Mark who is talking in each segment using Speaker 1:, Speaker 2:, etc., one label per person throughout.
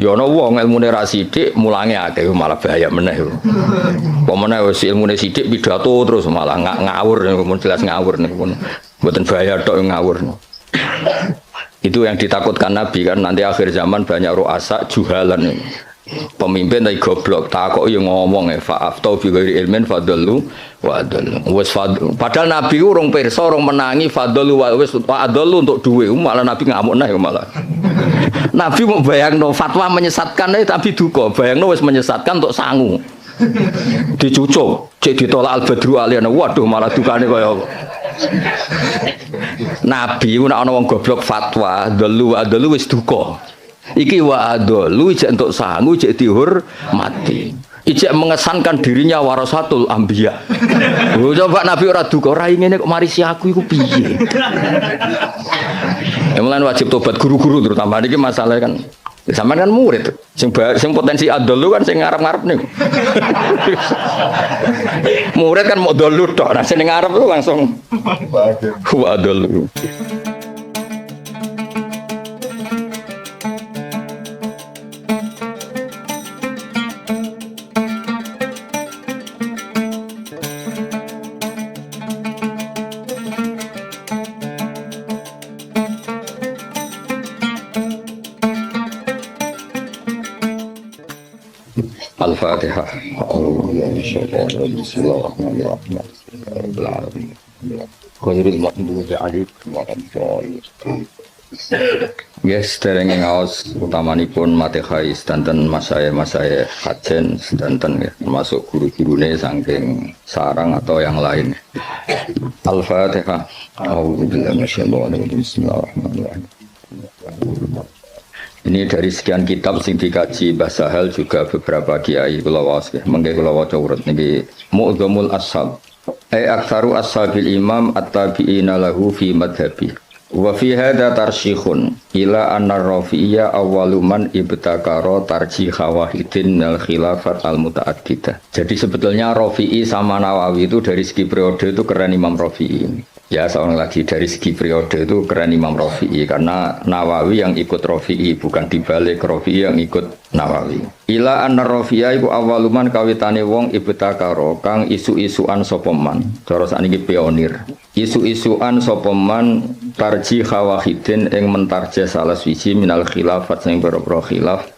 Speaker 1: Ya ana wong ilmune ra sithik mulange akeh malah bahaya meneh. Pemene wis ilmune sithik pidato terus malah ngawur mun jelas ngawur niku pun mboten bahaya tok ngawur. Itu yang ditakutkan Nabi kan nanti akhir zaman banyak ru'asa juhalan. Pemimpin tapi goblok takok yo ngomong fa'aftau bi ghairi ilmin fadallu wa adallu. Wis padahal Nabi urung pirsa urung menangi fadallu wa wis adallu untuk duwe malah Nabi ngamuk nah malah. Nabi mau bayangno fatwa menyesatkan tapi duka, bayangno wis menyesatkan untuk sangu. Dicucuk, cek ditolak al-badru aliyana. Waduh malah dukane kaya apa. Nabi nek ana wong goblok fatwa, dalu wis duka. Iki wa dalu jek entuk sangu jek dihormati. Ijek mengesankan dirinya warasatul anbiya. Coba Nabi ora duka, ora ngene kok marisi aku iku piye. Mulane wajib tobat guru-guru terutama iki masalah kan. Sampeyan kan murid, sing potensi adol kan sing ngarep-ngarep niku. Murid kan mau dolu tok, nah sing ngarep tuh langsung wa adol. Al-Fatihah. Bismillahirrahmanirrahim. Khairul maghdubi 'alaihim waladdallin. Yes, derenge ngaos utamanipun Matihai sedanten masaya kajen sedanten ya, termasuk guru-gurune saking sarang atau yang lain. Al-Fatihah. A'udzubillahi minasyaitonir rajim. Bismillahirrahmanirrahim. Ini dari sekian kitab sing dikaji Mbah Sahal juga beberapa kiai kula waos nggih. Mengke kula waca urut niki Mu'dhamul Ashab. Aktsaru ashabil imam at-tabi'ina lahu fi madhhabi. Wa fi hadza tarsyikhun ila anna Rafi'iyya awwalu man ibtakara tarjih wahidin al khilafat al mutaaddidah. Jadi sebetulnya Rafi'i sama Nawawi itu dari segi periode itu keren Imam Rafi'i. Ya seorang lagi dari segi periode itu keren Imam Rafi'i karena Nawawi yang ikut Rafi'i bukan dibalik Rafi'i yang ikut Nawawi. Ila anna Rafi'a iku awaluman kawitane wong ibtakaro kang isu-isuan sapa man. Cara sakniki pionir. Isu-isuan sapa man tarjih wahidin ing mentarjih salah siji minal khilafat sing boro-boro khilaf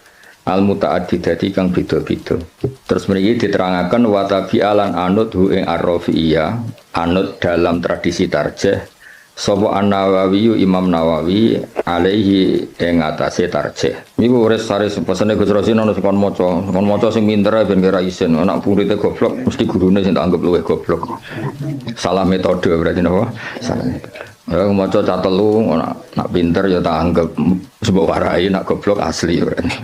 Speaker 1: al mutaaddidati kang beda-beda. Terus mriki diterangaken wa tabi'alan anut hu ing ar-Rafi'iyah, anut dalam tradisi tarjih sapa An-Nawawi Imam Nawawi alaihi ing atase tarjih. Niku wis sare pesene Gus Rasin ana sing kon maca sing pinter ben kira isin, anak murid goblok mesti gurune sing tak anggap luwih goblok. Salah metode berarti napa? Salah metode. Ya maca cah telu nak pinter ya tak anggap sebab warai nak goblok asli berarti.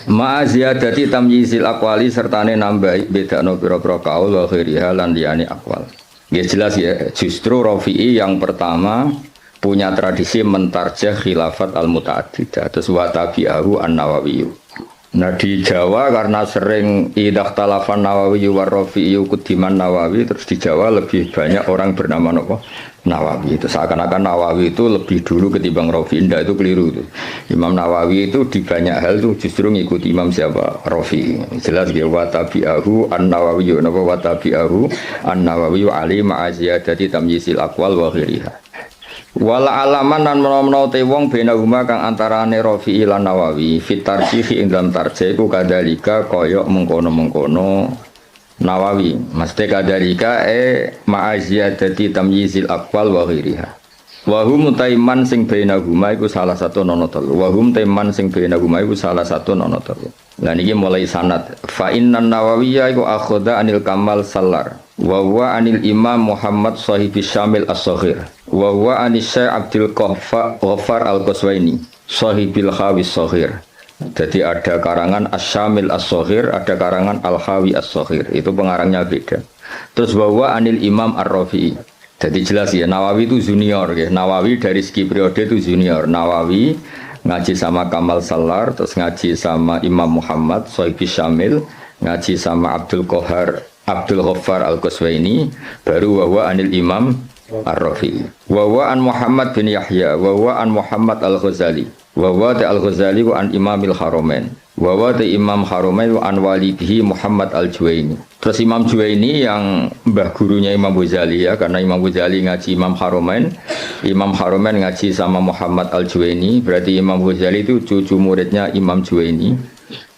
Speaker 1: Ma ziyadati tamyizil aqwali sertane nambahi bedakno pira-pira kaul wa khairiha lan liyane aqwal. Ya jelas ya, justru Rafi'i yang pertama punya tradisi mentarjih khilafat al-mutaaddidah terus wa tabi'ahu an-Nawawi. Nah di Jawa karena sering idah talafan Nawawi wa Rafi'i kudiman Nawawi, terus di Jawa lebih banyak orang bernama Nawawi. Itu seakan-akan Nawawi itu lebih dulu ketimbang Rafi'i. Indah itu keliru itu. Imam Nawawi itu di banyak hal itu justru ngikuti Imam siapa? Rafi'i. Jelas ya wa tabi'ahu an-Nawawi wa tabi'ahu an-Nawawi ali ma'aziyadati tamyisil aqwal wa ghiriha. Wala alaman lan menawa te wong bena huma kang antarane Rafi'i lan Nawawi fit tarjih ing dalam tarjih iku kadalika kaya mengkono-mengkono Nawawi mesti kadalika ma'aziyadati tamyizil aqwal wa ghiriha wa hum taiman sing bena huma iku salah satu nono telu wa hum taiman sing bena huma iku salah satu nono telu. Lah niki mulai sanad fa innan Nawawiyya iku akhadha anil Kamal Sallar wa huwa anil Imam Muhammad Shahibi Syamil As-Saghir wa huwa anis Syekh Abdul Ghaffar Al-Qaswaini Shahibil Khawis Saghir. Jadi ada karangan As-Syamil As-Saghir, ada karangan Al-Khawi As-Saghir. Itu pengarangnya beda. Terus wa huwa anil Imam Ar-Rafi'i. Jadi jelas ya Nawawi itu junior ya. Nawawi dari segi periode itu junior. Nawawi ngaji sama Kamal Sallar, terus ngaji sama Imam Muhammad Shahibi Syamil, ngaji sama Abdul Ghaffar Al-Qaswaini, baru wa huwa anil Imam Ar-Rafi'i. Wa huwa an Muhammad bin Yahya, wa huwa an Muhammad Al-Ghazali. Wa wa al-Ghazali wa an Imamil Haramain. Wa wa Imam Haramain wa an walidihi Muhammad Al-Juwaini. Terus Imam Juwaini yang mbah gurunya Imam Ghazali ya, karena Imam Ghazali ngaji Imam Haramain, Imam Haramain ngaji sama Muhammad Al-Juwaini, berarti Imam Ghazali itu cucu muridnya Imam Juwaini.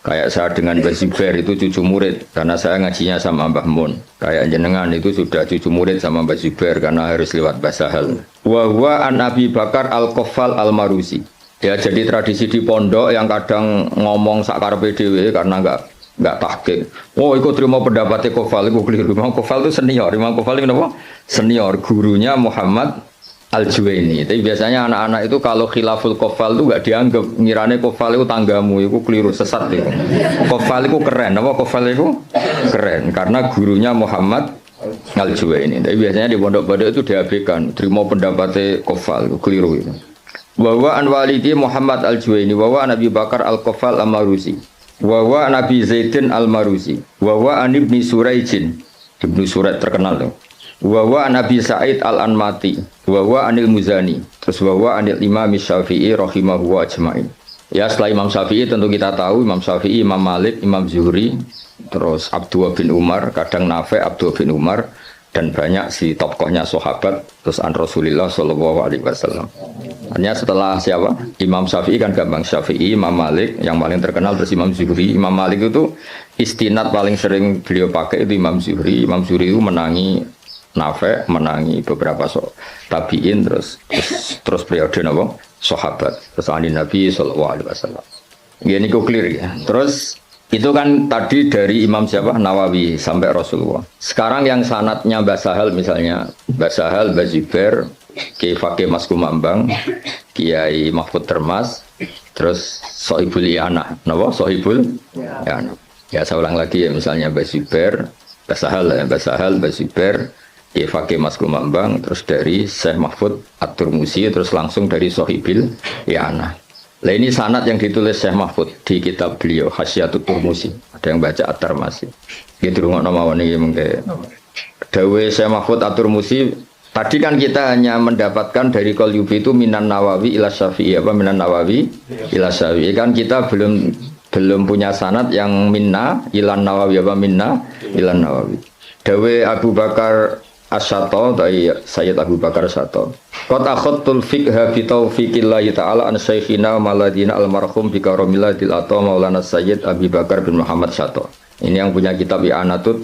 Speaker 1: Kayak saya dengan Mbah Zubair itu cucu murid, karena saya ngajinya sama Mbah Mun. Kayak jenengan itu sudah cucu murid sama Mbah Zubair, karena harus lewat Mbah Sahal. Wa huwa an Abi Bakar Al-Qaffal Al-Marusi. Ya, jadi tradisi di pondok yang kadang ngomong sakarepe dhewe karena enggak tahqiq. Oh, ikut terima pendapatnya Qaffal, itu keliru. Imam Qaffal itu senior, Imam Qaffal itu apa? Senior, gurunya Muhammad Al-Juwaini. Tapi biasanya anak-anak itu kalau khilaful Qaffal itu enggak dianggap, ngirane Qaffal itu tanggamu, itu keliru, sesat itu. Qaffal itu keren, apa Qaffal itu keren karena gurunya Muhammad Al-Juwaini. Tapi biasanya di pondok-pondok itu diabaikan, terima pendapatnya Qaffal, itu keliru itu. Wa an walidi Muhammad Al-Juwaini wa an Abi Bakar Al-Qaffal Al-Marusi wa an Abi Zaidin Al-Marusi wa an Ibni Suraijin, Ibnu Suraid terkenal tuh. Wa an Abi Sa'id Al-Anmati wa anil Muzani, terus wa anil Imam Syafi'i rahimahu wa ajma'in. Ya, setelah Imam Syafi'i tentu kita tahu Imam Syafi'i, Imam Malik, Imam Zuhri, terus Abdullah bin Umar, kadang Nafi' Abdullah bin Umar, dan banyak si tokohnya sahabat, terus an Rasulullah sallallahu alaihi wasallam. Hanya setelah siapa? Imam Syafi'i kan gampang, Syafi'i, Imam Malik, yang paling terkenal terus Imam Zuhri. Imam Malik itu istinad paling sering beliau pakai itu Imam Zuhri. Imam Zuhri itu menangi Nafi', menangi beberapa tabi'in, terus periode napa? Sahabat, terus ani Nabi sallallahu alaihi wasallam. Ini kok clear ya. Terus itu kan tadi dari Imam siapa? Nawawi sampai Rasulullah. Sekarang yang sanatnya Mbah Sahal misalnya, Mbah Sahal, Mbah Zubair, Kiai Fakih Mas Kumambang, Kiai Mahfud Termas, terus Sohibul Yana, napa? Sohibul Yana. Ya saya ulang lagi ya, misalnya Mbah Zubair, Mbah Sahal ya, Mbah Sahal, Mbah Zubair, Kiai Fakih Mas Kumambang, terus dari Syekh Mahfud At-Turmusi, terus langsung dari Sohibul Yana. Nah ini sanad yang ditulis Syekh Mahfud di kitab beliau Hasyiatut Turmusi. Ada yang baca At-Tarmasi. Gitu ngono mawon iki mengke. Dawe Syekh Mahfud At-Turmusi, tadi kan kita hanya mendapatkan dari Qalyubi itu minan Nawawi ila Syafi'i, apa minan Nawawi ila Syafi'i. Kan kita belum punya sanad yang minna ilan Nawawi, apa minna ilan Nawawi. Dawe Abu Bakar Asyato dari Sayyid Abu Bakar Asyato. Qad akhadtul fiqha bi taufiqillahi ta'ala an syekhina maladina almarhum bi karamillatil ata Maulana Sayyid Abu Bakar bin Muhammad Syato. Ini yang punya kitab I'anatut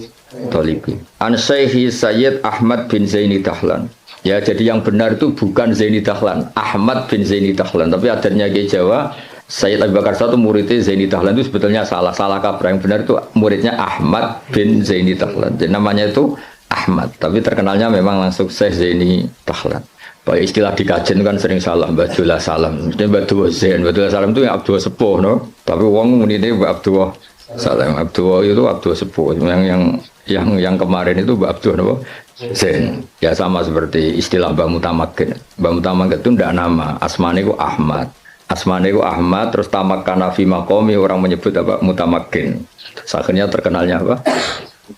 Speaker 1: Thalibi. An Syekhi Sayyid Ahmad bin Zaini Dahlan. Ya, jadi yang benar itu bukan Zaini Dahlan, Ahmad bin Zaini Dahlan. Tapi adanya ke Jawa, Sayyid Abu Bakar Syato muridnya Zaini Dahlan itu sebetulnya salah kaprah. Yang benar itu muridnya Ahmad bin Zaini Dahlan. Jadi namanya itu Ahmad, tapi terkenalnya memang langsung Syekh Zaini Dahlan. Pak istilah di kajian kan sering salah, Badullah Salam. Mesti Badullah Zain, Badullah Salam itu yang Abdullah Sepuh, no? Tapi wong ini Abdullah Salam, Abdullah itu Abdullah Sepuh. Yang kemarin itu Abdullah no? Zain. Ya sama seperti istilah Mbah Mutamakin. Mbah Mutamakin itu tidak nama, asmane itu Ahmad. Asmane itu Ahmad, terus tamakkana fi maqami, orang menyebut apa? Mutamakin. Akhirnya terkenalnya apa?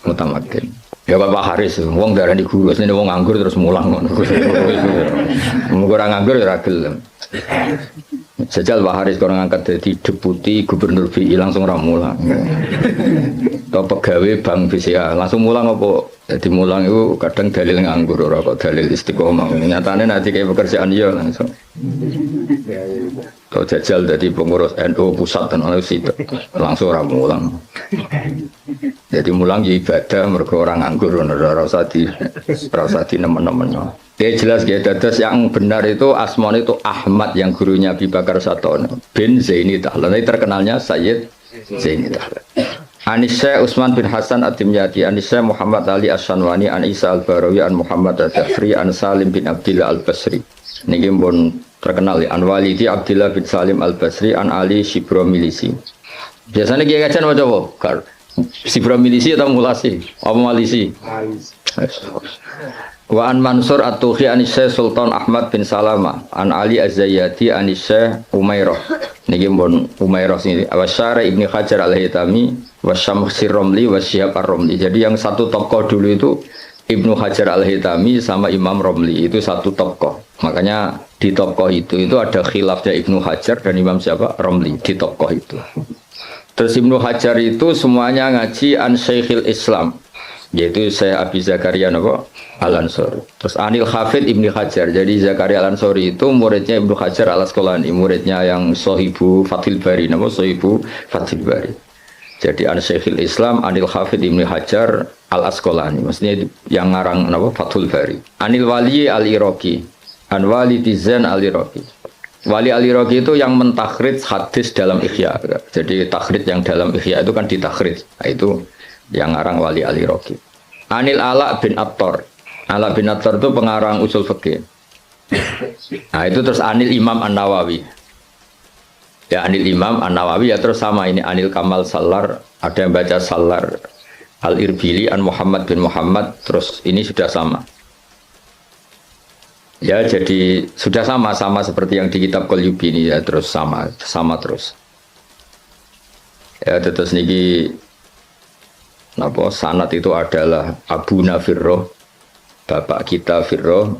Speaker 1: Mutamakin. Ya Bapak Haris, wong darah di guru, ini wong nganggur terus mulang. Kurang nganggur ya ragil. Sejal Pak Haris orang angkat jadi deputi gubernur BI langsung ramulang. Atau pegawai bank BCA langsung mulang apa? Jadi mulang itu kadang dalil nganggur, orang kok dalil istiqomah. Nyatanya nanti kayak pekerjaan dia langsung. Atau jajal jadi pengurus NU pusat dan langsung ramulang. Jadi mulang ibadah mereka orang nganggur, rasa di nemen-nemen. Ya jelas ya, dadas yang benar itu asmane itu Ahmad yang gurunya Abi Bakar Syato bin Zaini Dahlan. Ini terkenalnya Sayyid Zaini Dahlan. Anisya Utsman bin Hasan Ad-Dimyati, Anisya Muhammad Ali As-Sanwani, An Isa Al-Barawi, An Muhammad Ad-Dafri, An Salim bin Abdillah Al-Basri. Ini pun terkenal ya. An Walidi Abdillah bin Salim Al-Basri, An Ali Shibro Milisi. Biasanya kiai kajian macam apa? Shibro Milisi atau Mulasi? Apa Malisi? Wa an Mansur At-Tuhi Anisya Sultan Ahmad bin Salama, An Ali Az-Zayyati Anisya Umairah. Niki pun Umairah sini. Awasyara Ibni Hajar Al-Haytami, Wasyamsir Romli, Wasyihab Ar-Romli. Jadi yang satu tokoh dulu itu Ibnu Hajar Al-Haytami sama Imam Romli itu satu tokoh. Makanya di tokoh itu ada khilafnya Ibnu Hajar dan Imam siapa? Romli di tokoh itu. Terus Ibnu Hajar itu semuanya ngaji an Syekhil Islam, yaitu Syekh Abi Zakaria Al-Ansori. Terus Anil Hafid Ibnu Hajar. Jadi Zakaria Al-Ansori itu muridnya Ibnu Hajar Al-Asqalani, muridnya yang Sohibu Fathil Bari, Sohibu Fathil Bari. Jadi an Syekhil Islam Anil Hafid Ibnu Hajar Al-Asqalani, maksudnya yang ngarang Fathul Bari. Anil Wali Al-Iraqi, an Wali Tizan Al-Iraqi. Wali Al-Iraqi itu yang mentakhrij hadis dalam Ihya. Jadi takhrij yang dalam Ihya itu kan ditakhrij. Nah, itu yang ngarang Wali Al-Iraqi. Anil Ala bin Attar. Ala bin Attar itu pengarang usul fikih. Nah, itu terus Anil Imam An-Nawawi. Ya Anil Imam An-Nawawi ya terus sama ini Anil Kamal Salar, ada yang baca Salar Al-Irbili an Muhammad bin Muhammad, terus ini sudah sama. Ya jadi sudah sama seperti yang di kitab Qalyubi ini ya, terus sama terus. Ya terus niki napa sanad itu adalah Abu Nafirroh, bapak kita Firroh.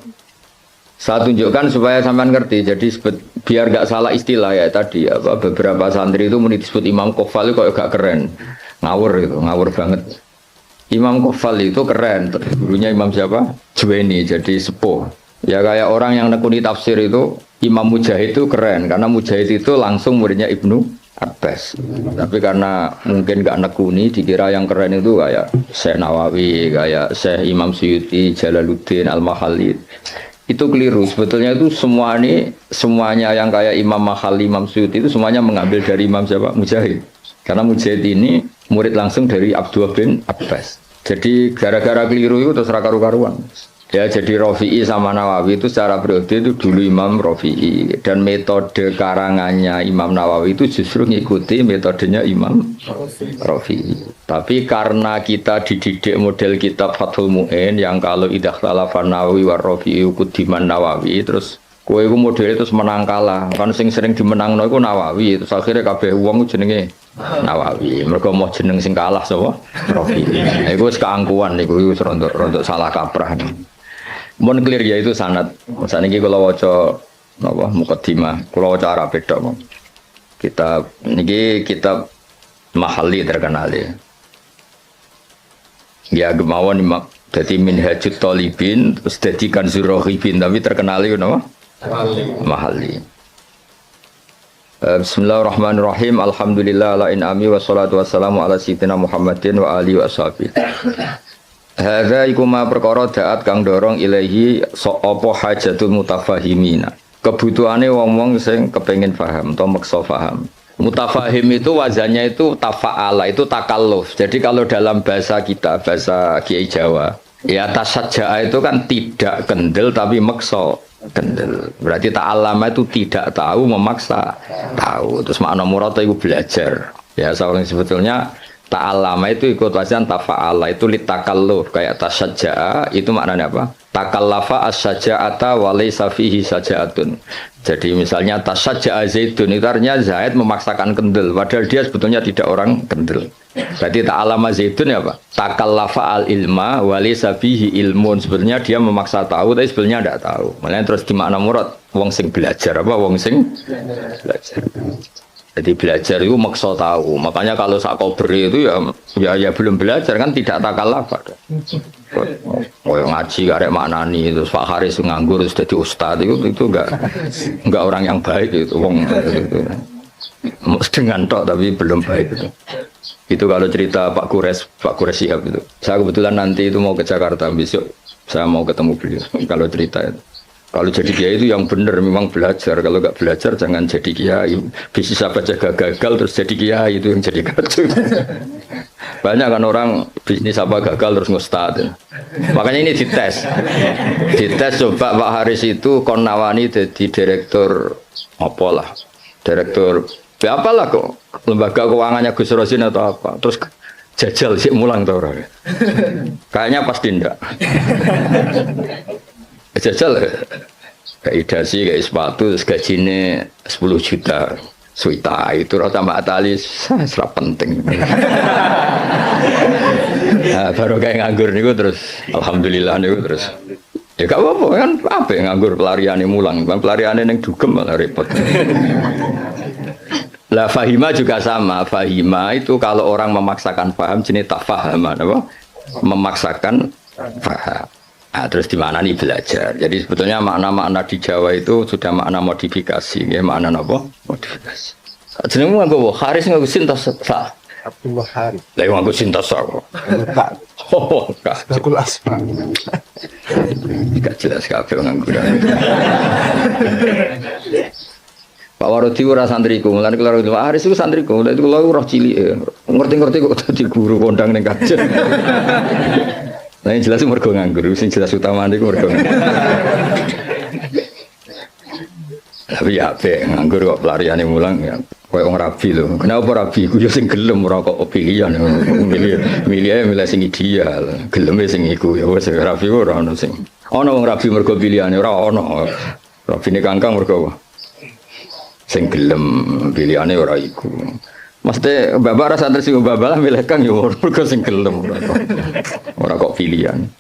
Speaker 1: Saya tunjukkan supaya sampean ngerti. Jadi biar gak salah istilah ya tadi apa beberapa santri itu disebut Imam Kofal itu kok gak keren. Ngawur banget. Imam Kofal itu keren. Gurunya Imam siapa? Juwaini, jadi sepuh. Ya kayak orang yang nekuni tafsir itu Imam Mujahid itu keren karena Mujahid itu langsung muridnya Ibnu Abbas. Tapi karena mungkin gak nekuni dikira yang keren itu kayak Syekh Nawawi, kayak Syekh Imam Suyuti, Jalaluddin Al-Mahalli. Itu keliru. Sebetulnya itu semuanya yang kayak Imam Mahalli, Imam Suyuti itu semuanya mengambil dari Imam siapa? Mujahid. Karena Mujahid ini murid langsung dari Abdullah bin Abbas. Jadi gara-gara keliru itu terus karu-karuan. Ya jadi Rafi'i sama Nawawi itu secara periode itu dulu Imam Rafi'i, dan metode karangannya Imam Nawawi itu justru ngikuti metodenya Imam Rafi'i. Tapi karena kita dididik model kitab Fathul Mu'in yang kalau idah talafan Nawawi war Rafi'i kudiman Nawawi, terus kowe iku model itu menang kalah. Kan sing sering dimenangno iku Nawawi, terus akhirnya kabeh wong jenenge Nawawi. Mergo mau jeneng sing kalah sapa? Rafi'i. Nah, iku wis keangkuhan niku wis rontok salah kaprah. Mun clear ya itu sanad. Saniki kula waca napa mukaddimah, kula waca Arab tok. Kitab niki kitab Mahalli terkenal ya. Ya gemawon dadi Minhajut Thalibin terus dadi Kanzur Raghibin, tapi terkenal itu napa? Mahalli. Bismillahirrahmanirrahim. Alhamdulillah ala in'ami wassalatu wassalamu ala sayyidina Muhammadin wa alihi washabihi. Hadza iku ma perkara daat kang dorong ilahi apa hajatul mutafahimina. Kebutuhane wong-wong sing kepengin paham atau maksa paham. Mutafahim itu wazannya itu tafa'ala, itu takalluf. Jadi kalau dalam bahasa kita, bahasa Kiai Jawa, ya tasajja'a itu kan tidak kendel tapi maksa kendel. Berarti ta'allama itu tidak tahu memaksa tahu. Terus makna murad itu belajar. Ya soalnya sebetulnya ta'allama itu ikut wazan tafa'ala, itu litakalluf, kayak tasajja'a itu maknanya apa? Takallafa as-saja'ata wa laysa fihi saja'atun. Jadi misalnya tasajja'a Zaidun itu artinya Zaid memaksakan kendel padahal dia sebetulnya tidak orang kendel. Berarti ta'allama Zaidun ya Pak? Takallafa al-ilma wa laysa fihi ilmun. Sebenarnya dia memaksa tahu tapi sebenarnya tidak tahu. Makanya terus di makna murad wong sing belajar apa? Wong sing belajar. Jadi belajar itu maksa tahu. Makanya kalau sakober itu ya belum belajar kan tidak takallaf. Oh ngaji karek maknani terus Pak Haris nganggur terus jadi ustaz itu enggak orang yang baik itu wong itu. Dengan tok tapi belum baik itu. Itu kalau cerita Pak Kures Syihab itu. Saya kebetulan nanti itu mau ke Jakarta besok. Saya mau ketemu beliau kalau cerita itu. Kalau jadi kiai itu yang benar memang belajar. Kalau nggak belajar jangan jadi kiai. Bisa baca gagal terus jadi kiai itu yang jadi kacau. Banyak kan orang bisnis apa gagal terus ngustad. Makanya ini dites. Dites coba Pak Haris itu konawani jadi direktur apalah. Direktur apalah kok. Lembaga keuangannya Gus Rosin atau apa. Terus jajal sih mulang tau orang. Kayaknya pasti enggak. Jajal kayak dasi kayak sepatu gajinya 10 juta suita itu rata mbak tali serap penting. Nah, baru kayak nganggur niku terus alhamdulillah niku terus. Ya gak apa-apa kan apa nganggur pelariane mulang, bang pelariane ning dugem malah repot. Lah fahima juga sama. Fahima itu kalau orang memaksakan paham jenis tak faham apa? Memaksakan paham. Nah, terus di mana nih belajar. Jadi sebetulnya makna-makna di Jawa itu sudah makna modifikasi, ya makna apa? Modifikasi. Jenengmu nganggo Haris nganggo sintas sa.
Speaker 2: Abdullah Haris.
Speaker 1: Lah nganggo sintas sa kok.
Speaker 2: Enggak.
Speaker 1: Oh, enggak.
Speaker 2: Sakul asma.
Speaker 1: Enggak jelas kabeh nganggo. Pak Warodi ora santriku, mulane kula Pak Haris iku santriku, lha itu kula roh cilik, ngerti-ngerti kok dadi guru kondang ning kajen. Nah, yang jelas mergo nganggur, sing jelas utamane iku mergo. Tapi ya apik nganggur kok pelariane mulang ya. Kayak wong rabi lho. Kenapa rabi? Ku yo sing gelem ora kok pilihan. Milih sing ideal. Geleme sing iku ya wis rabi ora ono sing. Ono wong rabi mergo pilihane ora ono. Rabine kangkang mergo apa? Sing gelem pilihane ora iku. Mesti bapak rasa santri sing bapak lah milih kang yo mergo sing gelem ora kok pilihan.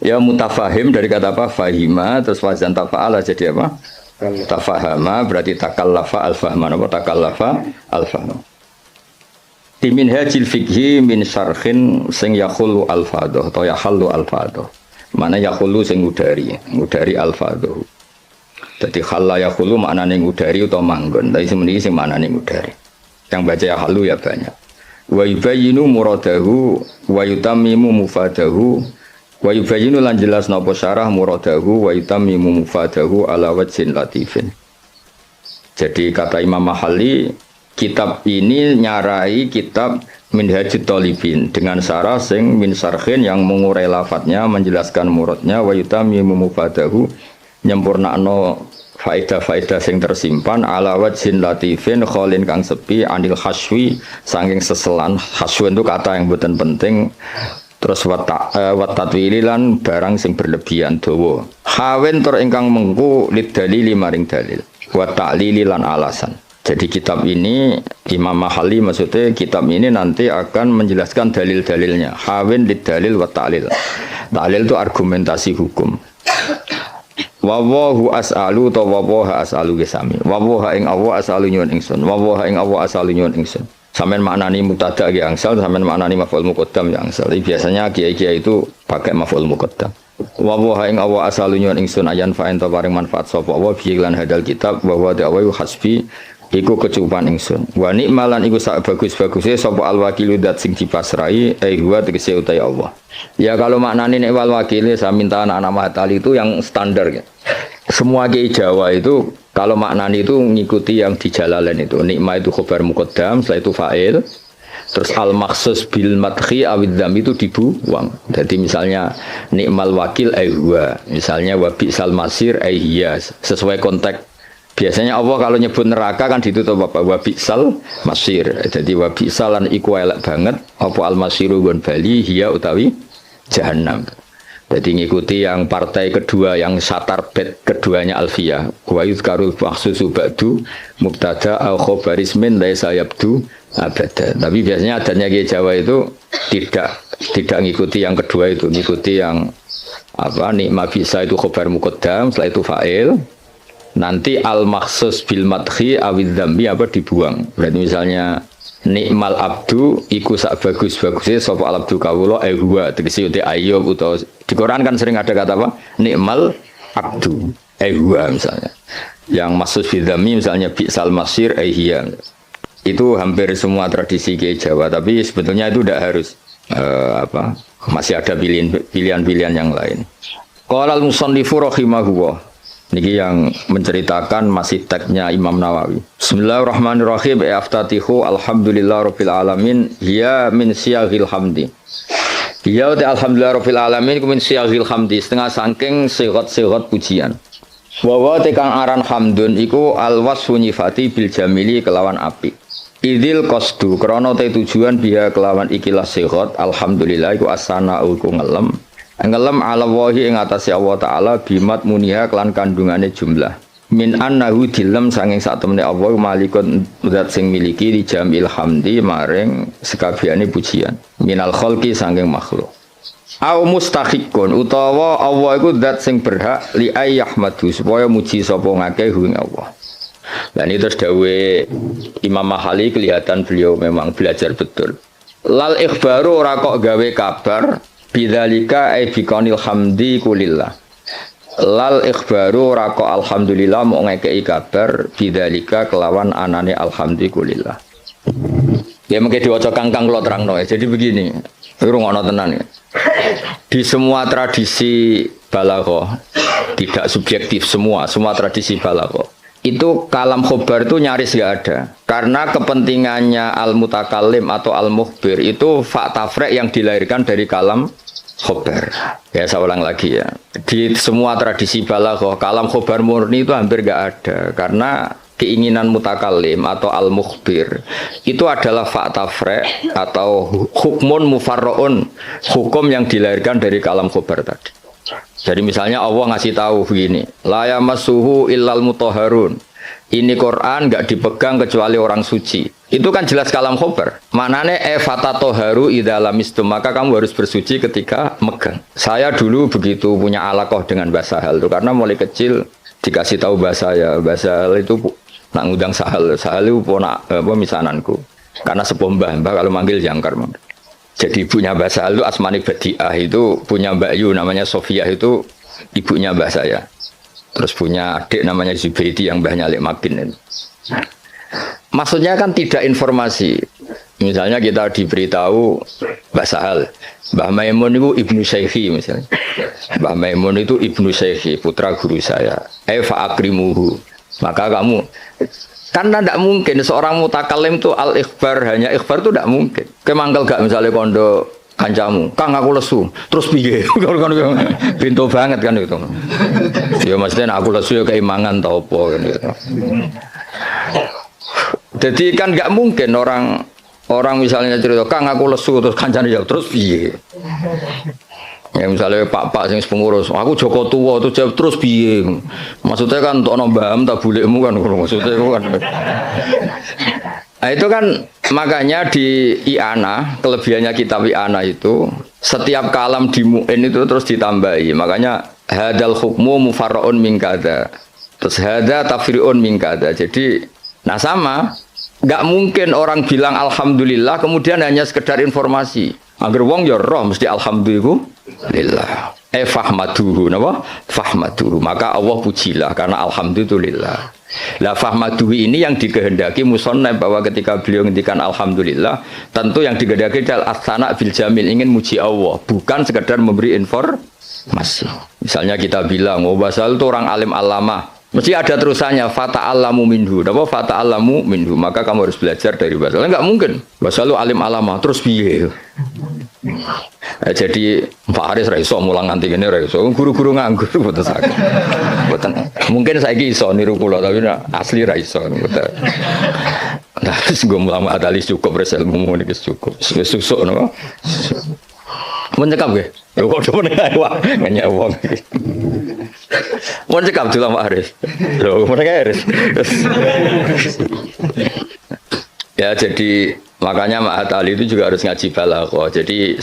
Speaker 1: Ya mutafahim dari kata apa? Fahima terus wazan tafa'ala jadi apa? Tafahama berarti takallafa al-fahman apa takallafa al-fahman. Di minhajil fikhi min syarhin sing yakhulu al-fadhah atau yahallu al-fadhah. Mana yakhulu sing ngudari al-fadhah. Jadi khalla yakhulu maknane ngudari utawa manggon. Tapi semeniki sing maknane ngudari. Yang baca yahallu ya banyak. Wa yubayyinu muradahu wa yutammimu mufadahu. Wa yubayyinu lan jelas napa syarah muradahu wa yutammimu mufadahu ala wajhin latifin. Jadi kata Imam Mahalli, kitab ini nyarai kitab Minhajut Thalibin dengan syarah sing min syarhin yang mengurai lafadznya, menjelaskan muradnya wa yutammimu mufadahu nyempurnakno faedah-faedah sing tersimpan ala wajhin latifin kholin kang sepi anil haswi saking seselan. Haswi itu kata yang boten penting. Terus watatwili lan barang sing berlebihan dawa. Hawen tur ingkang mengku lid dalili maring dalil. Wa ta'lili lan alasan. Jadi kitab ini Imam Mahalli maksudnya kitab ini nanti akan menjelaskan dalil-dalilnya. Hawen lid dalil wa ta'lil. Ta'lil itu argumentasi hukum. Wa wahu as'alu ta wa waha as'alu gesami. Wa waha ing Allah as'alu nyuwun ingsun. Wa waha ing Allah as'alu nyuwun ingsun. Sampeyan maknani mubtada ki angsal, sampeyan maknani maf'ul muqaddam ya angsal. Biasanya kiai-kiai itu pakai maf'ul muqaddam. Wa wa ing awa asalu nyuwun ingsun ayan fa ento paring manfaat sapa wa bi lan hadal kitab wa wa ta'awu hasbi iku kecukupan ingsun. Wa nikmalan iku sak bagus-baguse sapa al wakilu dat sing dipasrai huwa tegese utai Allah. Ya kalau maknane nek wal wakile saya minta anak-anak matali itu yang standar ya. Semua kiai Jawa itu kalau maknani itu mengikuti yang di Jalalain itu. Nikmah itu khobar muqaddam, setelah itu fa'il. Terus al-maksus bil madhi awidzam itu dibuang. Jadi misalnya nikmal wakil huwa, misalnya wa bi'sal masir hiya, sesuai konteks. Biasanya Allah kalau nyebut neraka kan ditutup apa? Wa bi'sal masir. Jadi wa bi'salan iku elek banget apa al-masiru gon bali hiya utawi jahannam. Jadi ngikuti yang partai kedua yang satar bet keduanya Alfiyah. Wa yuzkarul maksusu ba'du mubtada au khobaris min laisa yabdu abada. Tapi biasanya adanya Kiai Jawa itu tidak ngikuti yang kedua itu, ngikuti yang apa nikma bisa itu khobar muqaddam, setelah itu fa'il. Nanti al maksus bil madhi awid dzambi apa dibuang. Berarti misalnya nikmal abdu iku sak bagus-bagusnya sapa al abdu kawula huwa tegese uti Ayub utawa di Quran kan sering ada kata apa nikmal abdu huwa misalnya yang maksud fidzami misalnya bi'sal masir hiya. Itu hampir semua tradisi Kiai Jawa, tapi sebetulnya itu tidak harus masih ada pilihan-pilihan yang lain. Qala al-musannifu rahimahullah. Niki yang menceritakan masih teksnya Imam Nawawi. Bismillahirrahmanirrahim. Aftatihu alhamdulillah rabbil alamin. Ya min siyaghil hamdi. Ya alhamdulillah rabbil alamin ku min siyaghil hamdi. Setengah saking sigat-sigat pujian. Wa tekang aran hamdun iku alwasfu nyifati bil jamili kelawan api. Idil qasdu krana te tujuan biha kelawan ikilah sigat alhamdulillah iku asana iku ngelem ala wahi ing atase Allah taala bimat muniha kelan kandungane jumlah min annahu dilem sanging sak temene Allah malikun zat sing miliki di jamil hamdi maring sekabehane pujian minal khalqi sanging makhluk au mustahiqun utawa Allah iku zat sing berhak li ayyahmadu supaya muji sapa ngakeh ing Allah. Dan itu terus dawe Imam Mahali kelihatan beliau memang belajar betul. Lal ikhbaru ora kok gawe kabar bidzalika ay biqanil hamdi kulillah. Lal ikhbaru ora kok alhamdulillah mau ngekei kabar bidzalika kelawan anane alhamdulillah. Ya mungkin diwaca kangkang kula terangno. Jadi begini, rungokno tenan ya. Di semua tradisi balaghah tidak subjektif semua tradisi balaghah. Itu kalam khobar itu nyaris nggak ada karena kepentingannya al-mutakallim atau al-mukhbir itu fakta frek yang dilahirkan dari kalam khobar. Ya saya ulang lagi ya, di semua tradisi balaghah kalam khobar murni itu hampir nggak ada karena keinginan mutakallim atau al-mukhbir itu adalah fakta frek atau hukmun mufarroun, hukum yang dilahirkan dari kalam khobar tadi. Jadi misalnya Allah ngasih tahu begini, la yamassuhu illal mutahharun. Ini Quran enggak dipegang kecuali orang suci. Itu kan jelas kalam khobar. Maknane fatatoharu idza lamistum, maka kamu harus bersuci ketika megang. Saya dulu begitu punya alaqah dengan Mbah Sahal itu karena mulai kecil dikasih tahu Mbah Sahal itu nak ngundang Sahal itu ponak misananku. Karena sepuh Mbah kalau manggil jangkar. Jadi ibunya Mbak Sahal itu Asmani Badi'ah itu punya Mbak Yu namanya Sofiyah itu ibunya Mbak saya. Terus punya adik namanya Zubaidi yang mbahnya Alik Makin. Maksudnya kan tidak informasi. Misalnya kita diberitahu Mbak Sahal, Mbah Maimun itu ibnu Syekhi misalnya. Mbah Maimun itu ibnu Syekhi, putra guru saya. Fa'akrimuhu. Maka kamu karena tidak mungkin seorang mutakalim itu al-ikhbar, hanya ikhbar itu tidak mungkin. Kemangkel gak misalnya kondo kancamu, Kang aku lesu, terus piye? Pintu banget kan itu. Ya maksudnya aku lesu ya keimangan tau apa kan gitu. Jadi kan nggak mungkin orang misalnya cerita, Kang aku lesu terus kancane jawab terus piye? Ya misalnya pak sing pengurus, aku Joko tua tuh jawab terus piye? Maksudnya kan untuk nombam tak bolehmu kan maksudnya kan. Nah, itu kan makanya di I'anah kelebihannya kitab I'anah itu setiap kalam di mu'in itu terus ditambahi. Makanya hadal hukmu mufarra'un min kadza. Terus hadza tafri'un min kadza. Jadi nah sama nggak mungkin orang bilang alhamdulillah kemudian hanya sekedar informasi. Agar wong ya roh mesti alhamdulillah. Fahmaduhu napa? Fahmaduhu. Maka Allah pujilah karena alhamdulillah. Lah fahmaduhu ini yang dikehendaki musannaf bahwa ketika beliau ngendikan alhamdulillah, tentu yang dikehendaki adalah as-sana bil jamil, ingin muji Allah, bukan sekedar memberi informasi. Misalnya kita bilang, oh Basal itu orang alim alama, mesti ada terusannya fata'allamu minhu. Napa fata'allamu minhu? Maka kamu harus belajar dari Basal. Enggak mungkin. Basal itu alim alama terus piye? Jadi Pak Aris raiso mulang nganti gini raiso guru-guru nganggur betul sakit betul mungkin saya iso niru kula tapi asli raiso betul nah gue mulang adalis cukup reselmu ini cukup susuk no mencekap gue ya kok udah menekan wah nggak wong mau cekap dulu Pak Aris lo menekan Aris ya jadi makanya Ma'at Ali itu juga harus ngaji balaghah. Jadi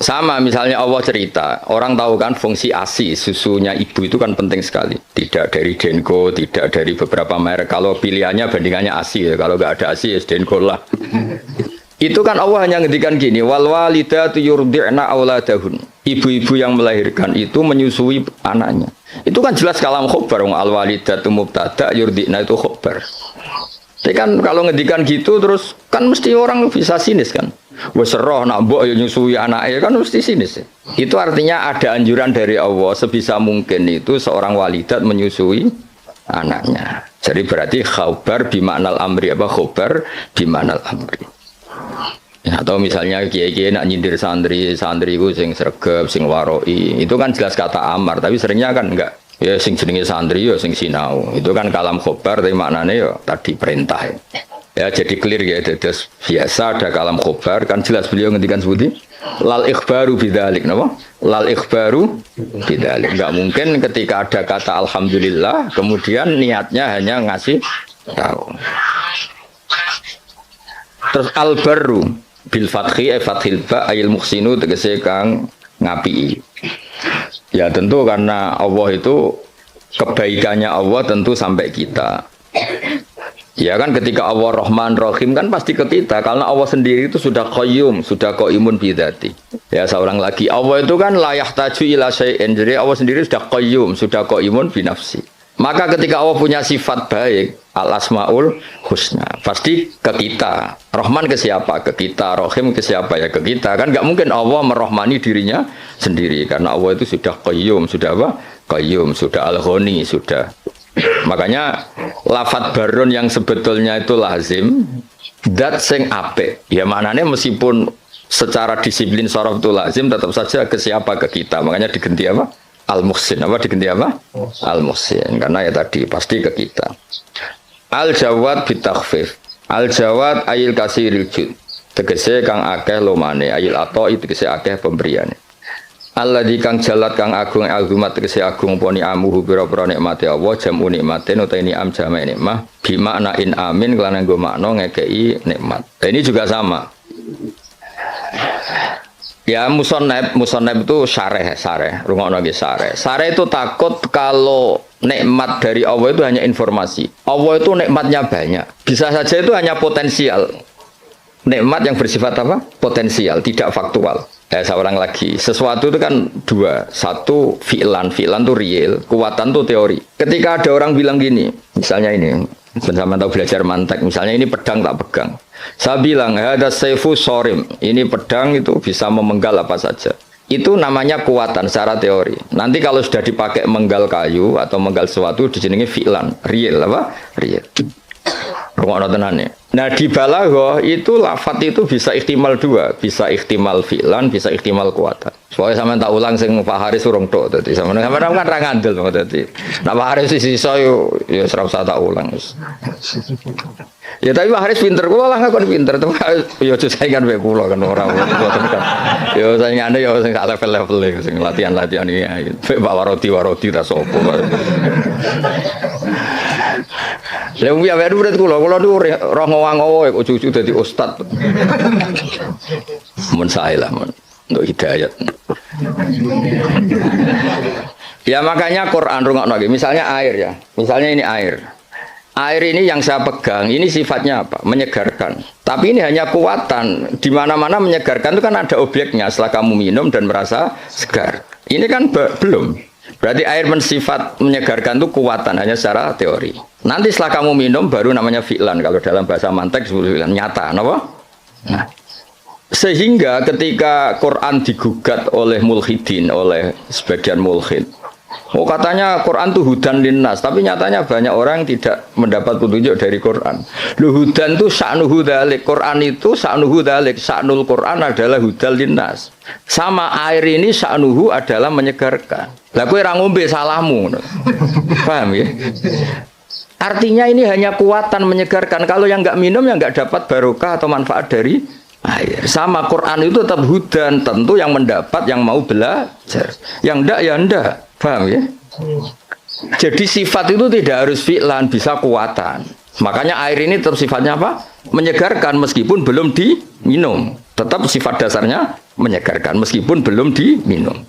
Speaker 1: sama misalnya Allah cerita, orang tahu kan fungsi ASI, susunya ibu itu kan penting sekali. Tidak dari Denko, tidak dari beberapa merek. Kalau pilihannya bandingannya ASI ya. Kalau nggak ada ASI ya Denko lah. Itu kan Allah hanya ngendikan gini, wal walidatu yurdi'na auladahun. Ibu-ibu yang melahirkan itu menyusui anaknya. Itu kan jelas kalam khobar, al walidatu mubtada yurdi'na itu khobar. Tapi kan kalau ngedikan gitu terus kan mesti orang bisa sinis kan. Wes roh nak mbok ya nyusui anaknya kan mesti sinis. Itu artinya ada anjuran dari Allah sebisa mungkin itu seorang walidat menyusui anaknya. Jadi berarti khabar bimaknal amri apa khabar bimaknal amri. Ya, atau misalnya kiai-kiai nak nyindir santri itu sing sregep, sing waroi, itu kan jelas kata amar, tapi seringnya kan enggak. Ya sing jenenge santri ya sing sinau. Itu kan kalam khobar tapi maknanya ya tadi perintah. Ya jadi clear ya terus biasa ada kalam khobar kan jelas beliau ngendikan seperti Lal ikhbaru bidzalik napa? Lal ikhbaru bidzalik. Enggak mungkin ketika ada kata alhamdulillah kemudian niatnya hanya ngasih tahu. Terus albaru bil fathi fathil ba ayil muhsinu tegese kang ngapi. Ya tentu karena Allah itu kebaikannya Allah tentu sampai kita. Ya kan ketika Allah Rahman Rahim kan pasti ke kita karena Allah sendiri itu sudah qayyum, sudah qaimun bidzati. Ya seorang lagi Allah itu kan la yahtaju ila syai'in. Jadi Allah sendiri sudah qayyum, sudah qaimun bi nafsi. Maka ketika Allah punya sifat baik, al-asmaul husna, pasti ke kita. Rahman ke siapa? Ke kita. Rahim ke siapa? Ya ke kita. Kan enggak mungkin Allah merahmani dirinya sendiri karena Allah itu sudah qayyum, sudah apa? Qayyum, sudah al-ghani, sudah. Makanya lafat barun yang sebetulnya itu lazim dat sing apik. Ya maknanya meskipun secara disiplin sorof itu lazim tetap saja ke siapa? Ke kita. Makanya diganti apa? Al-Muhsin. Apa diganti apa? Al-Muhsin. Karena ya tadi pasti ke kita. Al-Jawad bitakhfif. Al-Jawad ayil kasiril jud. Tegese kang akeh lomane. Ayil atau itu tegese akeh pemberiane. Alladzi kang jalat kang agung azumat tegese agung poni amuhu pira-pira nikmate Allah jamu nikmatin utawa ni'am jama' nikmah bi makna in amin kelan nggo makna ngekeki nikmat. Ini juga sama. Ya musannab itu syareh. Rungokno nggih syareh. Syareh itu takut kalau nikmat dari Allah itu hanya informasi. Allah itu nikmatnya banyak. Bisa saja itu hanya potensial. Nikmat yang bersifat apa? Potensial, tidak faktual. Seorang lagi, sesuatu itu kan dua. Satu fi'lan itu real, kekuatan itu teori. Ketika ada orang bilang gini, misalnya ini, bersama tahu belajar mantek, misalnya ini pedang tak pegang. Saya bilang, ada saifu sorim, ini pedang itu bisa memenggal apa saja. Itu namanya kekuatan secara teori. Nanti kalau sudah dipakai menggal kayu atau menggal sesuatu, dijenengi fi'lan, real apa? Real. Nah di balaghah itu lafat itu bisa ihtimal dua, bisa ihtimal fi'lan, bisa ihtimal kuatan. Soalnya sama tak ulang sing Pak Haris urung tok dadi sama kan ra ngandel dadi. Nah Pak Haris sisa yo ora usah tak ulang. Ya tapi Pak Haris pinter, kula lah ngakon pinter, tapi yo aja saingan wae kula kan ora ngoten kan. Yo saingane yo sing sak level-level sing latihan-latihan iki. Pak Warodi ta sapa. Lha wong ya murid kula niku roh ngowang-ngowo kok cucu dadi ustad. Mun sae lah mun untuk hidayat. Ya makanya Quran rungokno nggih, misalnya air ya. Misalnya ini air. Air ini yang saya pegang, ini sifatnya apa? Menyegarkan. Tapi ini hanya kekuatan. Di mana-mana menyegarkan itu kan ada objeknya setelah kamu minum dan merasa segar. Ini kan belum. Berarti air bersifat menyegarkan itu kekuatan hanya secara teori. Nanti setelah kamu minum baru namanya fi'lan. Kalau dalam bahasa mantek disebut fi'lan, nyata, apa? Nah, sehingga ketika Quran digugat oleh mulhidin, oleh sebagian mulhid, oh katanya Quran itu hudan linnas, tapi nyatanya banyak orang yang tidak mendapat petunjuk dari Quran. Hudan itu sa'nuhu dzalik, Quran itu sa'nuhu dzalik, sa'nul Quran adalah hudan linnas. Sama air ini sa'nuhu adalah menyegarkan. Lah kowe ra ngombe salahmu. Paham ya? Artinya ini hanya kekuatan menyegarkan. Kalau yang enggak minum yang enggak dapat barokah atau manfaat dari air. Sama Quran itu tetap hudan, tentu yang mendapat yang mau belajar. Yang enggak ya enggak. Paham ya? Jadi sifat itu tidak harus fi'lan, bisa kekuatan. Makanya air ini tetap sifatnya apa? Menyegarkan meskipun belum diminum. Tetap sifat dasarnya menyegarkan meskipun belum diminum.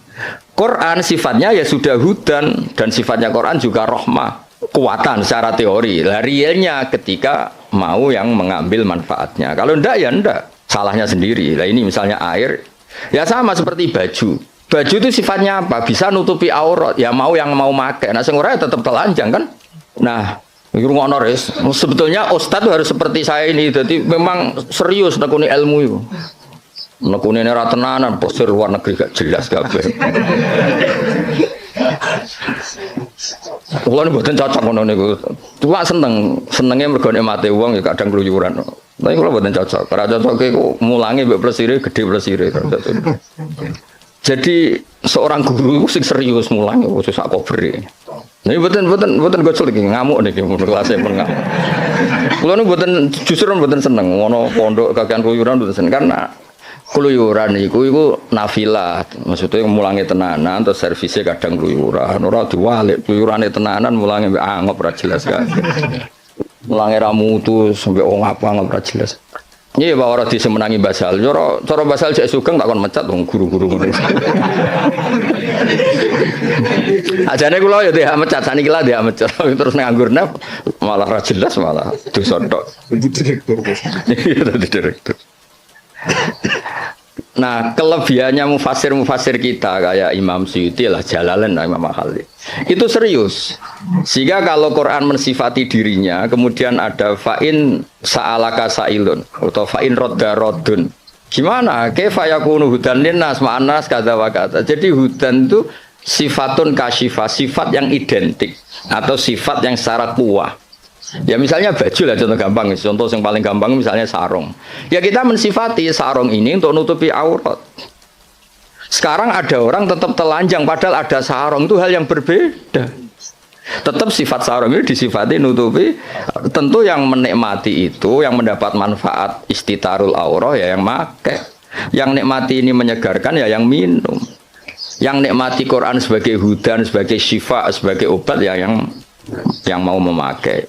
Speaker 1: Quran sifatnya ya sudah hudan dan sifatnya Quran juga rahmah. Kekuatan secara teori. Lah realnya ketika mau yang mengambil manfaatnya. Kalau enggak ya enggak. Salahnya sendiri. Lah ini misalnya air. Ya sama seperti baju. Baju itu sifatnya apa? Bisa nutupi aurat. Ya mau yang mau pakai. Nah sing ora tetap telanjang kan. Nah, ngono res. Sebetulnya ustaz harus seperti saya ini. Jadi memang serius nekuni ilmu itu. Nekuni ora tenanan, posir luar negeri gak jelas kabeh. Kulo mboten cocok ngono niku. Cuma senenge mergo mate wong ya kadang kluyuran. Tapi kulo mboten cocok. Ora cocoke ku mulange mbek plesire gede plesire. Jadi seorang guru sing serius mulang khusus sak kobere. Nih mboten gocol iki ngamuk niki kelasé pun ngamuk. Kulo niku mboten justru mboten seneng ngono pondok kakean kluyuran mboten seneng karena keluyuran iku nafilah. Maksudnya mulangi tenanan terus servisnya kadang keluyuran. Ora diwalik keluyurane tenanan mulangi angop ora jelas kan. Mulangi ra mutu sampai wong apa ora jelas. Iya Pak ora disemenangi basal. Cara basal cek sugeng tak kon mecat wong guru-guru ngono. Ajane kula ya dia mecat saniki lah dia mecat terus nganggur naf malah ra jelas malah dosa tok. Iya dadi direktur. Nah, kelebihannya mufasir kita kayak Imam Suyuti lah, Jalalain, Imam Khalil. Itu serius. Sehingga kalau Quran mensifati dirinya, kemudian ada fa'in sa'alaka sa'ilun atau fa'in rodda rodun. Gimana? Kaifa yakunu hudan linnas ma'anas kata wa kata. Jadi hudan itu sifatun kasyifah, sifat yang identik atau sifat yang secara kuah. Ya misalnya baju lah contoh gampang, contoh yang paling gampang misalnya sarung. Ya kita mensifati sarung ini untuk nutupi aurat. Sekarang ada orang tetap telanjang padahal ada sarung, itu hal yang berbeda. Tetap sifat sarung ini disifati nutupi. Tentu yang menikmati itu, yang mendapat manfaat istitarul aurah ya yang pakai. Yang nikmati ini menyegarkan ya yang minum. Yang nikmati Quran sebagai hudan, sebagai syifa, sebagai obat ya yang mau memakai.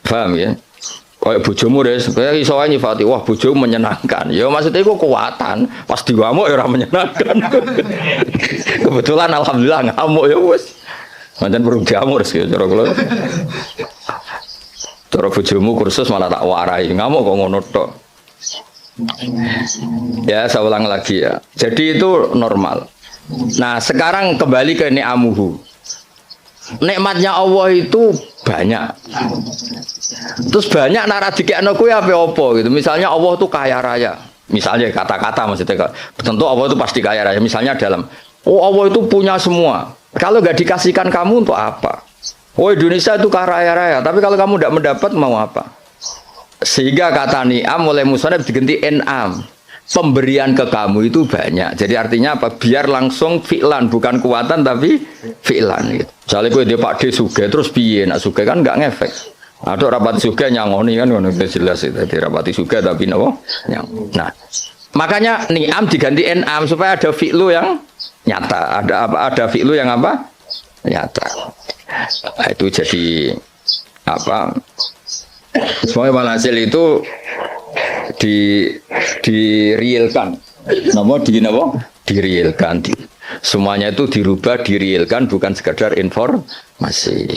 Speaker 1: Paham ya? Kayak bojomu deh, kayak iso ae nyifati, wah bojomu menyenangkan. Ya maksudnya itu kekuatan, pas diwamuk ya ora menyenangkan. Kebetulan alhamdulillah ngamuk ya wis. Pancen perlu diamuk sih cara kula. Cara bojomu kursus malah tak warai, ngamuk kok ngono tok. Ya, saya ulang lagi ya. Jadi itu normal. Nah, sekarang kembali ke ni'amuhu. Nikmatnya Allah itu banyak. Terus banyak nara dikekno kuwi apa-apa gitu. Misalnya Allah itu kaya raya. Misalnya kata-kata maksudnya tentu Allah itu pasti kaya raya. Misalnya dalam Allah itu punya semua. Kalau nggak dikasihkan kamu untuk apa? Indonesia itu kaya raya. Tapi kalau kamu tidak mendapat mau apa? Sehingga kata ni'am oleh musannaf diganti en'am. Pemberian ke kamu itu banyak. Jadi artinya apa? Biar langsung fi'lan, bukan kuatan tapi fi'lan gitu. Misalnya gue dia Pak D sugih terus piye? Nak sugih kan enggak ngefek. Ada rapati sugih nyangoni kan ngono jelas itu. Jadi rapati sugih tapi napa? Nah, makanya ni'am diganti en'am supaya ada fi'lu yang nyata. Ada fi'lu yang apa? Nyata. Nah, itu jadi apa? Semuanya walhasil itu direalkan. Direalkan. Semuanya itu dirubah, direalkan, bukan sekadar informasi.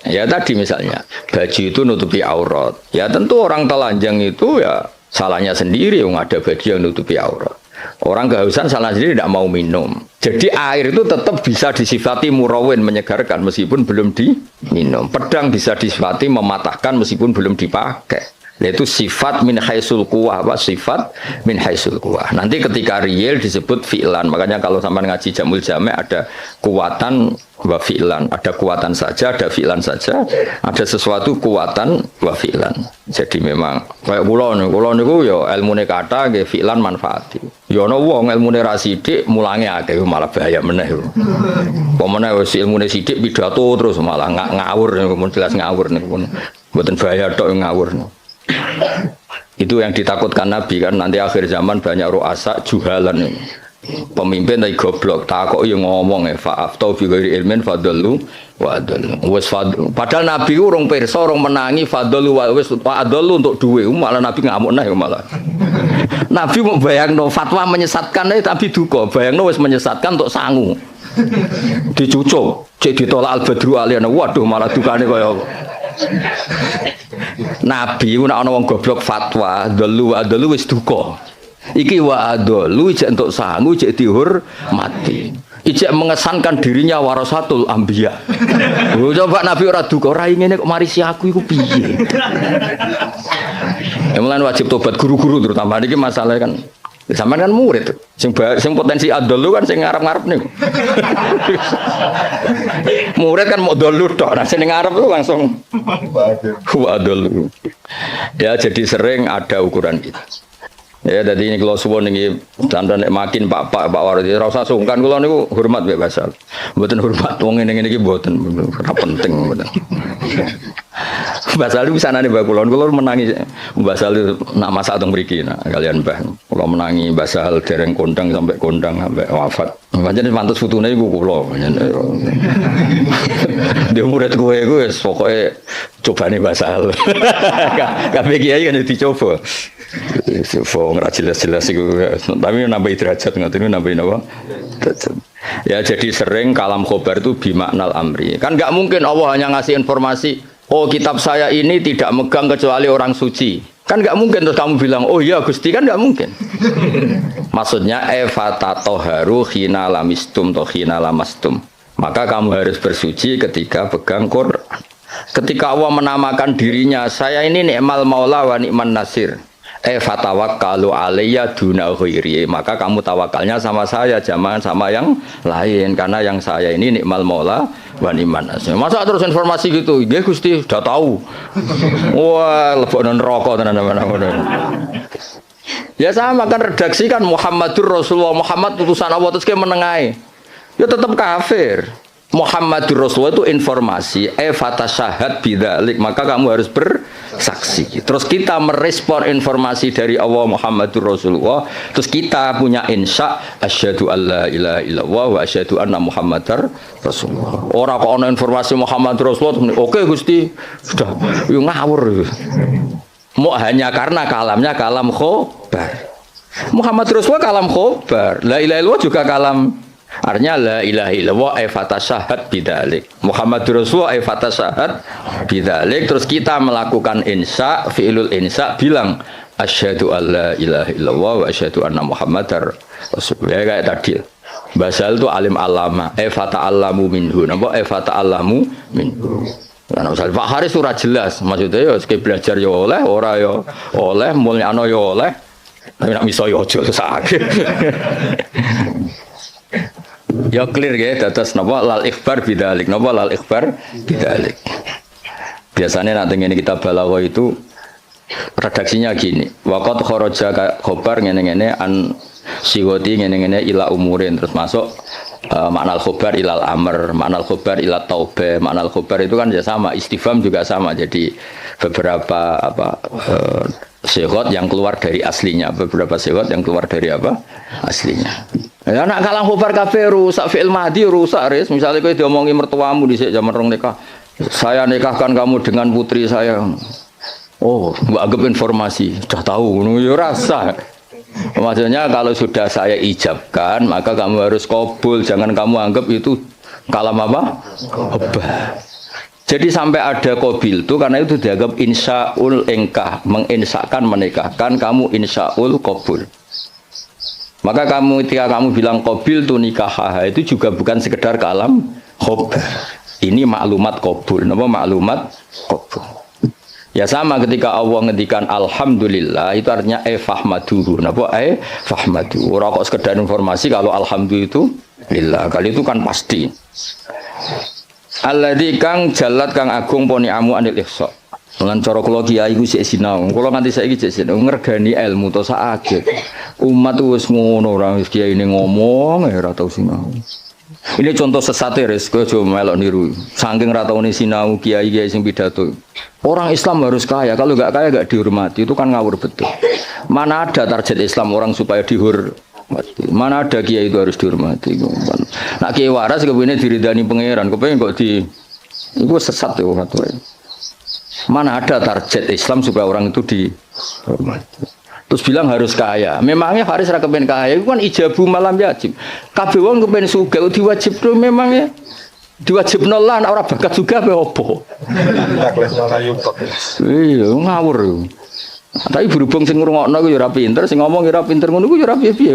Speaker 1: Ya tadi misalnya baju itu nutupi aurat. Ya tentu orang telanjang itu ya salahnya sendiri, yang ada baju yang nutupi aurat. Orang kehausan salah sendiri tidak mau minum. Jadi air itu tetap bisa disifati murawin, menyegarkan meskipun belum diminum. Pedang bisa disifati mematahkan meskipun belum dipakai. Yaitu sifat min haisul quwah, sifat min haisul quwah. Nanti ketika real disebut fi'lan. Makanya kalau sampai ngaji Jamul Jami' ada kuatan wa fi'lan, ada kuatan saja, ada fi'lan saja, ada sesuatu kuatan wa fi'lan. Jadi memang kayak kula niku ya ilmune kata nggih fi'lan manfaati. Ya ana wong ilmune ra sithik mulange akeh malah bahaya meneh. Apa meneh wis ilmune sithik pidato terus malah ngawur niku jelas ngawur niku. Mboten bahaya tok ngawur. Itu yang ditakutkan Nabi kan nanti akhir zaman banyak ru'asa juhalan ini. Pemimpin tapi goblok takok yo ngomong fa'aftau bi ghairi ilmin fadallu wa adallu. Padahal Nabi urung pirsa urung menangi fadallu wa wis adallu untuk duwe malah Nabi ngamuk nah malah. Nabi mau bayangno fatwa menyesatkan tapi duka bayangno wis menyesatkan untuk sangu. Dicucuk cek ditolak al-badru aliyana waduh malah dukane kaya Nabi nek ana wong goblok fatwa dalu wis duka. Iki wa adalu ijek entuk sangu ijek dihormati. Ijek mengesankan dirinya warasatul anbiya. Coba Nabi ora duka, ora ngene kok marisi aku iku piye. Mulane wajib tobat guru-guru terutama iki masalah kan. Sampeyan kan murid, sing potensi adolu kan sing ngarep-ngarep niku. Murid kan mau dolu tok, nah sing ngarep itu langsung adolu. Ya jadi sering ada ukuran itu. Ya jadi ini kalau suwon ini tanda nek makin Pak Wardi ora usah sungkan kula niku hormat mbek Basal. Mboten hormat wong ngene-ngene iki mboten penting mboten. Mbah Salim bisa nane Mbah Kulon menangi Mbah Salim nak masak teng mriki nah kalian Mbah. Kula menangi Mbah Sahal dereng kondang sampai wafat. Pancen mantus putune iku kula. Dia murid kowe iku wis pokoke cobane Mbah Sahal. Kabeh kiai kan dicoba. Wong ora jelas-jelas iku tapi nambah derajat ngoten nambahin apa? Derajat. Ya jadi sering kalam khobar itu bimaknal amri. Kan enggak mungkin Allah hanya ngasih informasi, oh kitab saya ini tidak megang kecuali orang suci. Kan enggak mungkin terus kamu bilang, oh iya Gusti, kan enggak mungkin. Maksudnya efatatoharu khina lamistum toh khina lamastum. Maka kamu harus bersuci ketika pegang Quran. Ketika Allah menamakan dirinya, saya ini ni'mal maula wa ni'man nasir. Fatawakkalu alayya duna ghairi, maka kamu tawakalnya sama saya, jangan sama yang lain, karena yang saya ini nikmal maula wa ni'man nasir. Masa terus informasi gitu, nggih Gusti sudah tahu. Wah, lebokno neraka tenan-tenan. Ya sama kan redaksi kan Muhammadur Rasulullah, Muhammad utusan Allah terus ke menengahi. Ya tetap kafir. Muhammadur Rasulullah itu informasi fatasyahat bidzalik, maka kamu harus bersaksi. Terus kita merespon informasi dari Allah Muhammadur Rasulullah, terus kita punya insya asyhadu alla ilaha illallah wa asyhadu anna Muhammadar Rasulullah. Ora kok ana informasi Muhammadur Rasulullah, oke Gusti, sudah yo ngawur. Mau hanya karena kalamnya kalam khobar. Muhammad Rasulullah kalam khobar, la ilaha illallah juga kalam. Artinya la ilaha illallah fatasyahat bidzalik. Muhammadur Rasulullah fatasyahat bidzalik. Terus kita melakukan insya, fi'lul insya bilang asyhadu alla ilaha illallah wa asyhadu anna Muhammadar Rasulullah. Kayak tadi. Basal itu alim alama, fata'allamu minhu. Napa fata'allamu minhu. Nah, misal Pak Haris surah jelas, maksudnya ya sekali belajar ya oleh, ora ya oleh, mulyano ya oleh. Tapi nak miso ya aja sakit. Ya clear ya, dados napa lal ikhbar bidzalik, napa lal ikhbar bidzalik. Biasanya nanti ini kita balaghah itu redaksinya gini. Waqat kharaja khobar ngene-ngene an siwati ngene-ngene ila umurin, terus masuk makna khobar ilal amr, makna khobar ila taubah, makna khobar itu kan ya sama, istifham juga sama. Jadi beberapa sighot yang keluar dari aslinya, beberapa sighot yang keluar dari apa? Aslinya. Ya nak kalang khobar kabeh rusak fi'il madhi rusak res. Misalnya kowe diomongi mertuamu dhisik zaman rong nikah. Saya nikahkan kamu dengan putri saya. Oh, mbok anggap informasi, sudah tahu ngono ya rasa. Maksudnya kalau sudah saya ijabkan, maka kamu harus qabul, jangan kamu anggap itu kalam apa? Khobar. Jadi sampai ada qabil itu karena itu dianggap insya'ul engkah, menginsyakan menikahkan, kamu insya'ul qabul. Maka kamu ketika kamu bilang qabil tu nikah itu juga bukan sekedar kalam khobar. Ini maklumat qabul, napa maklumat qabul. Ya sama ketika Allah ngendikan alhamdulillah itu artinya fahmaduhu. Napa fahmadu. Ora kok sekedar informasi kalau alhamdulillah itu lillah. Kali itu kan pasti. Alladzi kang jalat kang agung poni amu anil ihsa. Lan cara kula kiai iku sik sinau. Kula nganti saiki sik sinau ngregani ilmu to sak aget. Umat wis ngono ora wis kiai ini ngomong ora tau sinau. Ini contoh sesat res, kowe aja melok niru. Saking ra taune sinau kiai-kiai sing pidato. Orang Islam harus kaya, kalau enggak kaya enggak dihormati, itu kan ngawur betul. Mana ada target Islam orang supaya dihormati? Mana ada kiai itu harus dihormati? Nak kiai waras kepengine diridani pangeran, kepengin kok di iku sesat ya orang. Mana ada target Islam supaya orang itu dihormati. Terus bilang harus kaya. Memangnya Haris ra kepen kaya, itu kan ijabu malam yajib. Kabeh wong kepen sugih diwajibno memangnya diwajibno lah ora bakat juga apa opo. Iya, ngawur. Tapi berhubung sing ngrungokno ku ya ora pinter, sing ngomong ya ora pinter ngono ku ya ora piye-piye.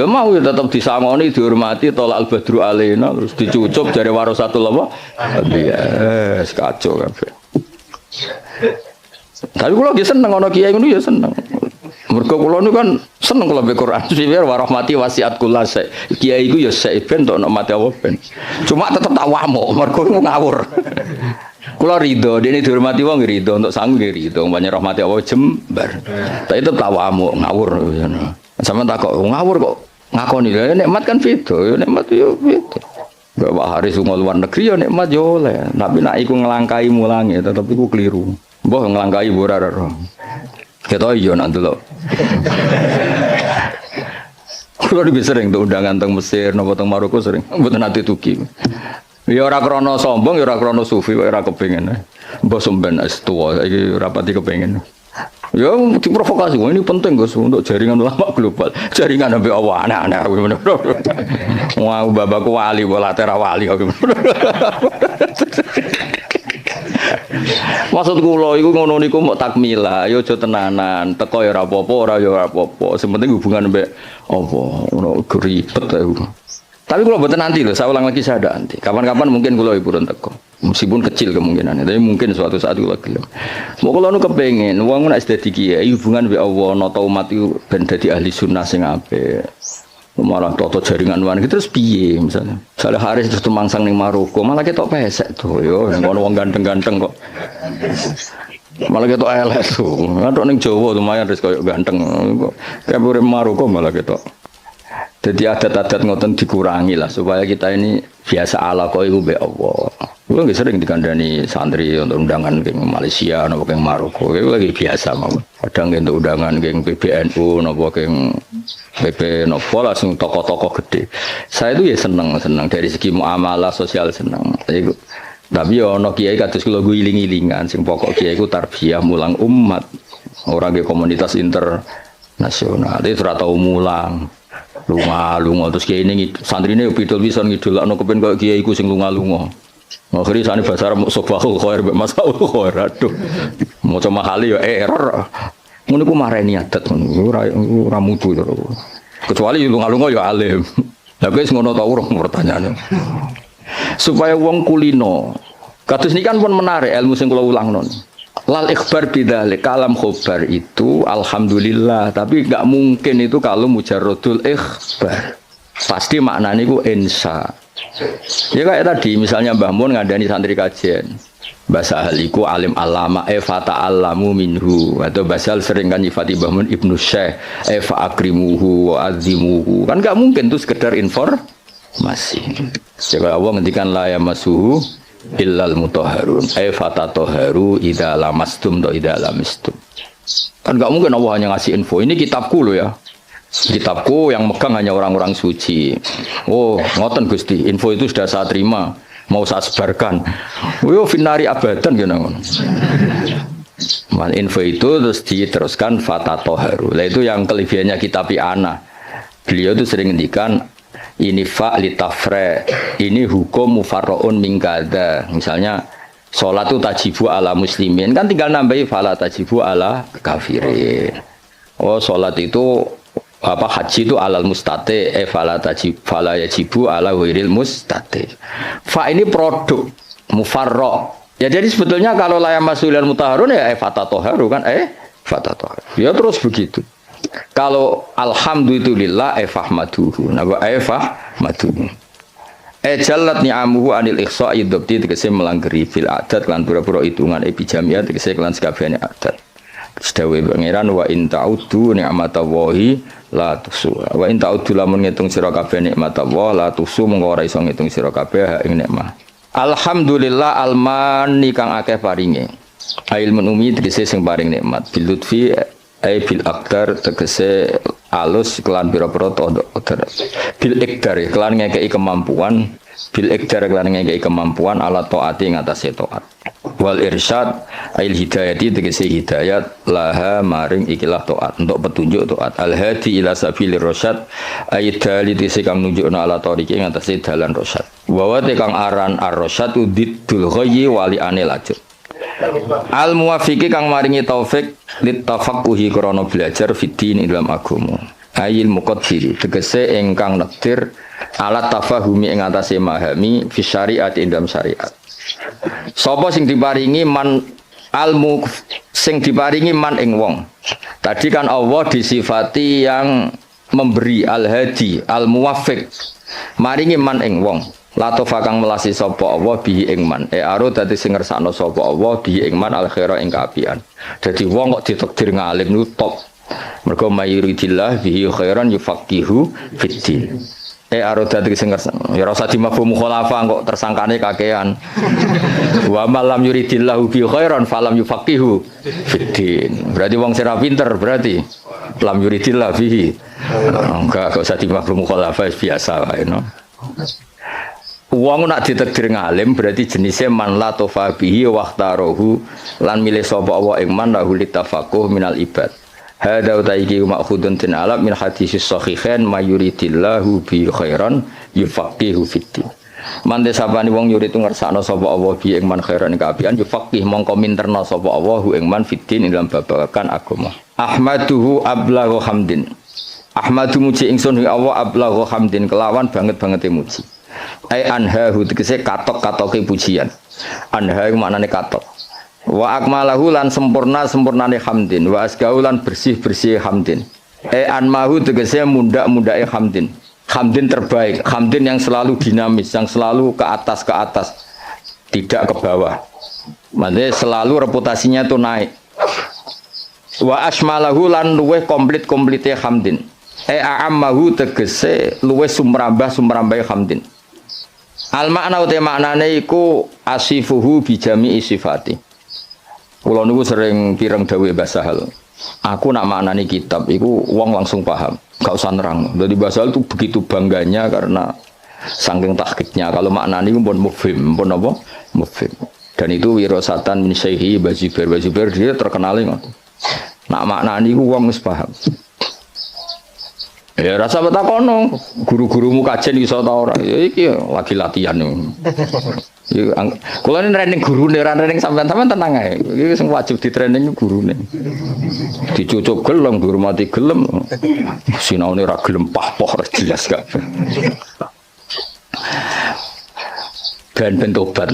Speaker 1: Ya mau ya tetep disangoni, dihormati, tolak al-badru alaina terus dicucup jare warasatul apa? Iya, kacau kabeh. Tapi kula nggih seneng ana kiai ngono ya seneng. Mergo kula niku kan seneng kula mbek Quran. Sifir warahmati wasiat kula sek. Kiai iku ya sek ben tok mati apa ben. Cuma tetep tak wamuk mergo ngawur. Kula rido, dene dihormati wong rido, untuk sangu nggih rido, banyak rahmati Allah jembar. Tapi tetep tak wamuk ngawur. Sampeyan tak kok ngawur kok ngakoni lha nikmat kan beda, nikmat yo beda. Bapak Haris lunga luar negeri ya nikmat yo oleh. Tapi nak iku ngelangkai mulange tetep iku keliru. Mbah ngelangkai ora ora. Ketok iya nak delok. Kulo lebih sering tuh undangan teng Mesir napa teng Maroko sering. Mboten ate tuki. Ya ora krana sombong, ya ora krana sufi, ora kepengin. Mbah sampean es tuwa iki ora pati kepengin. Ya diprovokasi, ini penting Gus untuk jaringan ulama global. Jaringan sampai Allah anak-anak. Wah, babakku wali, bola tera wali. Maksud kula iku ngono niku mok takmila, ya aja tenanan. Teko ya ora apa-apa, ora ya ora apa-apa. Sementing hubungan mbek apa, ngono ribet aku. Tapi kalau buatan nanti loh, saya ulang lagi saya ada nanti. Kapan-kapan mungkin kalau ibu teko, meskipun kecil kemungkinannya, tapi mungkin suatu saat kalau lagi. Mau kalau nu kepengen, uang nak sedih kiai, hubungan be Allah, nota umat itu benda di ahli sunnah sing ape. Malah toto jaringan wan gitu terus piye misalnya. Misalnya Haris terus temangsang ning Maroko, malah ketok pesek tuh, yo, ngono wong ganteng-ganteng kok. Malah ketok elek tuh, ngadok ning Jawa lumayan Haris koyo ganteng. Kayak urip Maroko malah ketok. Jadi adat-adat ngoten dikurangi lah supaya kita ini biasa ala kok iku mbek Allah. Kuwi nggih sering dikandani santri untuk undangan ke Malaysia napa ke Maroko. Iku lagi biasa mawon. Kadang untuk undangan ke PBNU napa ke PP napa langsung tokoh-tokoh gede. Saya itu ya seneng dari segi muamalah sosial seneng. Tapi ya ana kiai kados kula guling-gilingan sing pokok kiai iku tarbiyah mulang umat. Ora ke komunitas internasional. Itu ora tau mulang. Lunga terus kiai ini santrine pidol bisa ngidolakno kepen kok kiai iku sing lunga-lunga. Akhire sane bahasa Arab sobahul khair mbek masaul khair. Aduh. Maca mahali ya error. Ngono ku mareni adat ngono. Ora mutu to. Kecuali lunga-lunga ya alim. Lah wis ngono ta urung pertanyaane. Supaya wong kulino. Kados niki kan pun menarik ilmu sing kula ulangno. Lal ikhbar bidzalik kalam khobar itu alhamdulillah tapi enggak mungkin itu kalau mujarradul ikhbar pasti maknanya itu insya ya kayak tadi misalnya Mbah Mun ngandani santri kajian bahasa haliku alim alama fata alamu minhu atau bahasa sering kan nyifati Mbah Mun ibnu syekh fa akrimuhu wa azimuhu kan enggak mungkin itu sekedar informasi jadi Allah ngendikan la yamassuhu illal mutahharun fatatoharu idza lamastum do idza lamistum kan enggak mungkin Allah hanya ngasih info ini kitabku loh ya kitabku yang megang hanya orang-orang suci oh ngoten Gusti info itu sudah saya terima mau saya sebarkan yo finari abadan gitu mal info itu terus diteruskan fatatoharu lah itu yang kelebihannya kitab ana beliau itu sering ngendikan ini fa litafre ini hukum mufarraun mingkada misalnya sholat itu tajibu ala muslimin kan tinggal nambahi fala tajibu ala kafirin oh sholat itu apa haji itu alal mustate fala tajibu fala yajibu ala wiril mustate fa ini produk mufarra ya jadi sebetulnya kalau layam masulil mutaharun ya fatatoharu kan fatatoharu ya terus begitu. Kalau alhamdulillah fahmaduhu napa fahmaduhu jalat ni'amuhu anil ikhsa'i dzabti tegese melanggeri fil adat lan pura-pura hitungan epijamiyah tegese lan sakabehane adat sedawe pangeran wa in ta'uddu ni'matallahi la tusuha wa in ta'uddu lamun ngitung sira kabeh nikmatullah la tusu mengko ora iso ngitung sira kabeh ing nikmat alhamdulillah almani kang akeh paringe ilmun umi tegese sing paring nikmat bil lutfi bil aktar tegese alus kelan pira-pira bil ikdar kelan ngekeki kemampuan bil ikdar kelan ngekeki kemampuan ala taati ngatasé taat wal irsyad ail hidayati tegese hidayat laha maring ikilah taat untuk petunjuk taat al hadi ila sabilir rasyad aidali tegese kang nunjukna ala tariqi ngatasé dalan rasyad wa te kang aran ar-rasyad diddul ghayyi wali anil ajr al muwafiqi kang maringi taufik lit tafaqquhi krana belajar fiddin ing dalam agama ayil muqaddiri tegese ingkang nektir alat tafahumi ing atase mahami fi syariat ing dalam syariat sapa sing diparingi man almu sing diparingi man ing wong tadi kan Allah disifati yang memberi al hadi al muwafiq maringi man ing wong latofa kang melasi sapa Allah bihi ing man aro dadi sing ngersakno sapa Allah bihi ing man al khaira ing kaapian dadi wong kok ditakdir ngalim niku top mergo mayuridillah bihi khairan yufaqihu fiddin Arodat sing ngersakno. Ya ora usah dimafhum mukhalafah kok tersangkane kakean. Wa malam yuridillahu bi khairan falam yufaqihu fiddin. Berarti wong sing pinter berarti lam yuridillah bihi. Enggak usah dimafhum mukhalafah biasa wae no. Wong nak ditakdir ngalim berarti jenisnya man la tofa bihi waqtarohu lan milih sapa Allah ing man lahu litafaqquh minal ibad. Hada utaiki ma'khudun tin alam min hadisis sahihain mayuridillahu bi khairan yufaqihu fiddin. Mante sapane wong yurid ngersakno sapa Allah bi ing man khairan kaapian yufaqih mongko minterna sapa Allah ing man fiddin ing dalam babagan agama. Ahmaduhu ablaghu hamdin. Ahmadu muji ingsun ing Allah ablaghu hamdin kelawan banget-bangete muji. Ai anhahu tegese katok-katoke pujian. Anha iku maknane katok. Wa akmalahu lan sempurnane hamdin wa asgau lan bersih hamdin anmahu tegese mundak-mundake hamdin terbaik, hamdin yang selalu dinamis, yang selalu ke atas tidak ke bawah, maksudnya selalu reputasinya itu naik. Wa asmalahu lan luweh komplite hamdin a'ammahu tegese luweh sumrambah hamdin. Al makna uta maknane iku asifuhu bijami sifati. Kulo niku sering pireng dawuh Mbah Sahal. Aku nak maknani kitab iku wong langsung paham, gak usah nerang. Jadi Mbah Sahal itu begitu bangganya karena saking tahqiqnya. Kalau maknani pun mufhim, pun apa? Mufhim. Dan itu wirasatan min Syekhi Bazubair dia terkenal ngono. Nak maknani iku wong wis paham. Ya rasa betakono, guru-gurumu kajen iso ta ora? Ya iki lagi latihan. Ya kula ini training gurune, ora training sampean tenang ae. Iki sing wajib di training gurune. Dicucuk gelem, dihormati gelem. Sinaune ora gelem pah-poh jelas gak. Ben tobat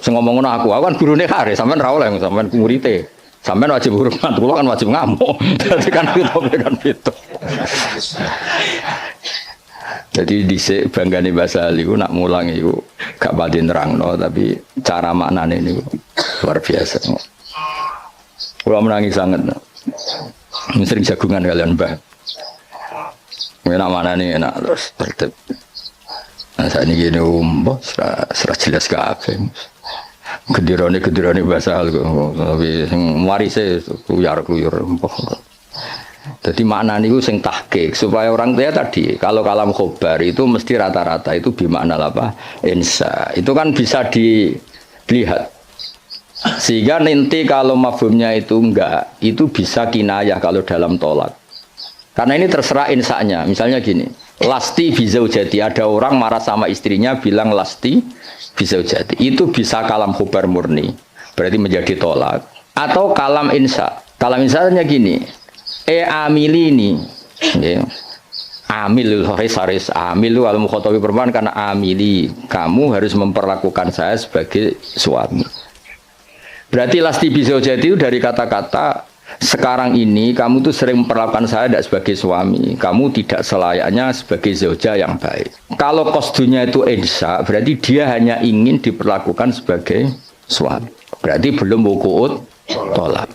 Speaker 1: sing ngomong ngono aku kan gurune kare, sampean ra oleh sampean murid-e. Sampean wajib hormat, kula kan wajib ngamuk. Dadi kan itu. Jadi dhisik banggane bahasa iku nak mulang iku gak pati nerangno tapi cara maknane niku luar biasa. Kula menangis sangat. Sering jagungan kalian Mbah. Enak maknane enak terus tertib. Nah, saat ini gini serah jelas kabeh. Kedirone bahasa tapi sing warise kuyar-kuyur. Jadi makna niku sing tahqiq supaya orang tua tadi kalau kalam khobar itu mesti rata-rata itu bermakna apa? Insa. Itu kan bisa dilihat. Sehingga nanti kalau mafhumnya itu enggak, itu bisa kinayah kalau dalam tolak. Karena ini terserah insanya. Misalnya gini, lasti bizaujati, ada orang marah sama istrinya bilang lasti bizaujati. Itu bisa kalam khobar murni. Berarti menjadi tolak. Atau kalam insa. Kalam insanya gini, amilini, ya. Amil haris amil al mukhatabi perempuan karena amili, kamu harus memperlakukan saya sebagai suami. Berarti lasti bizaujati itu dari kata-kata sekarang ini kamu tuh sering memperlakukan saya tidak sebagai suami, kamu tidak selayaknya sebagai zauja yang baik. Kalau qasdunya itu insya, berarti dia hanya ingin diperlakukan sebagai suami. Berarti belum wuku'ut tolak.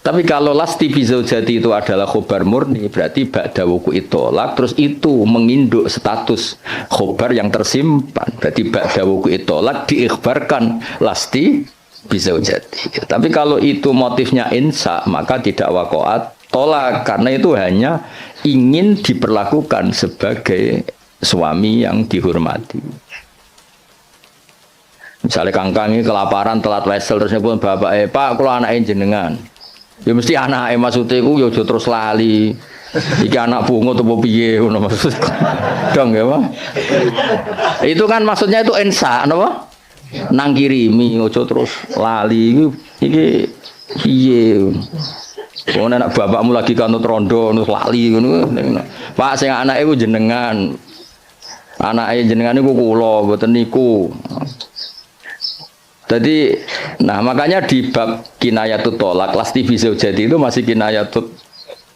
Speaker 1: Tapi kalau lasti bizaujati itu adalah khobar murni, berarti ba'da wuku'ut tolak, terus itu menginduk status khobar yang tersimpan. Berarti ba'da wuku'ut tolak diikhbarkan lasti bizaujati. Tapi kalau itu motifnya insya, maka tidak waqa'at tolak, karena itu hanya ingin diperlakukan sebagai suami yang dihormati. Misalnya kangkang ini kelaparan telat wesel terus nyebut bapak pak kalau anaknya jenengan ya mesti anaknya maksudnya itu ya terus lali iki anak bungo atau piye ngono maksud dong ya Pak. Itu kan maksudnya itu insya apa nang kirimi ojo terus lali iki piye ngono anak bapakmu lagi kanut rondo terus lali ngono Pak sing anake ku jenengan anake jenengan niku kula mboten niku. Jadi, nah makanya di bab kinayatut tolak, lasti bizaujati itu masih kinayatut,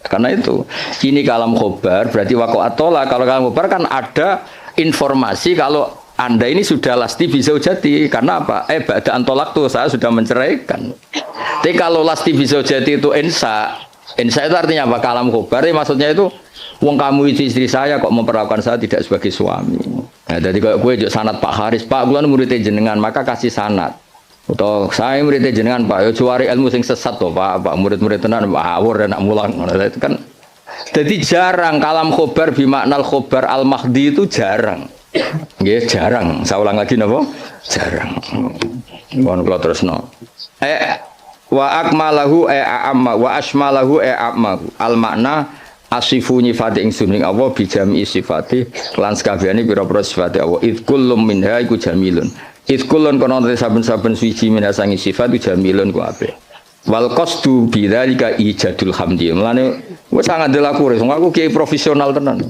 Speaker 1: karena itu ini kalam khobar berarti waqa'at tolak. Kalau kalam khobar kan ada informasi kalau anda ini sudah lasti bizaujati, karena apa? Ba'daan tolak tuh saya sudah menceraikan. Tapi kalau lasti bizaujati itu insya itu artinya apa? Kalam khobar, maksudnya itu Wong kamu itu istri saya kok memperlakukan saya tidak sebagai suami. Nah, jadi kalau gue juk sanad Pak Haris, Pak kula muridnya jenengan, maka kasih sanad. Atau saya muridnya jenengan Pak, yo juari ilmu sing sesat to Pak, murid-murid tenan awur nak mulang. Itu kan jadi jarang kalam khobar bimaknal khobar al-mahdi itu jarang. Nggih, jarang. Saya ulang lagi napa? Jarang. Mohon kula terusno. Wa akmalahu amma wa asmalahu ammahu. Al makna asifu nyifati ingsun ing Allah bi jami sifati lan sakabehane pira-pira sifate Allah. Id kullum minha iku jamilun. Id kullun kono saben-saben suci minha sangi sifat iku jamilun ku apik. Wal qasdu bidzalika ijadul hamdi. Mulane wis sangat delaku wong aku kiai profesional tenan.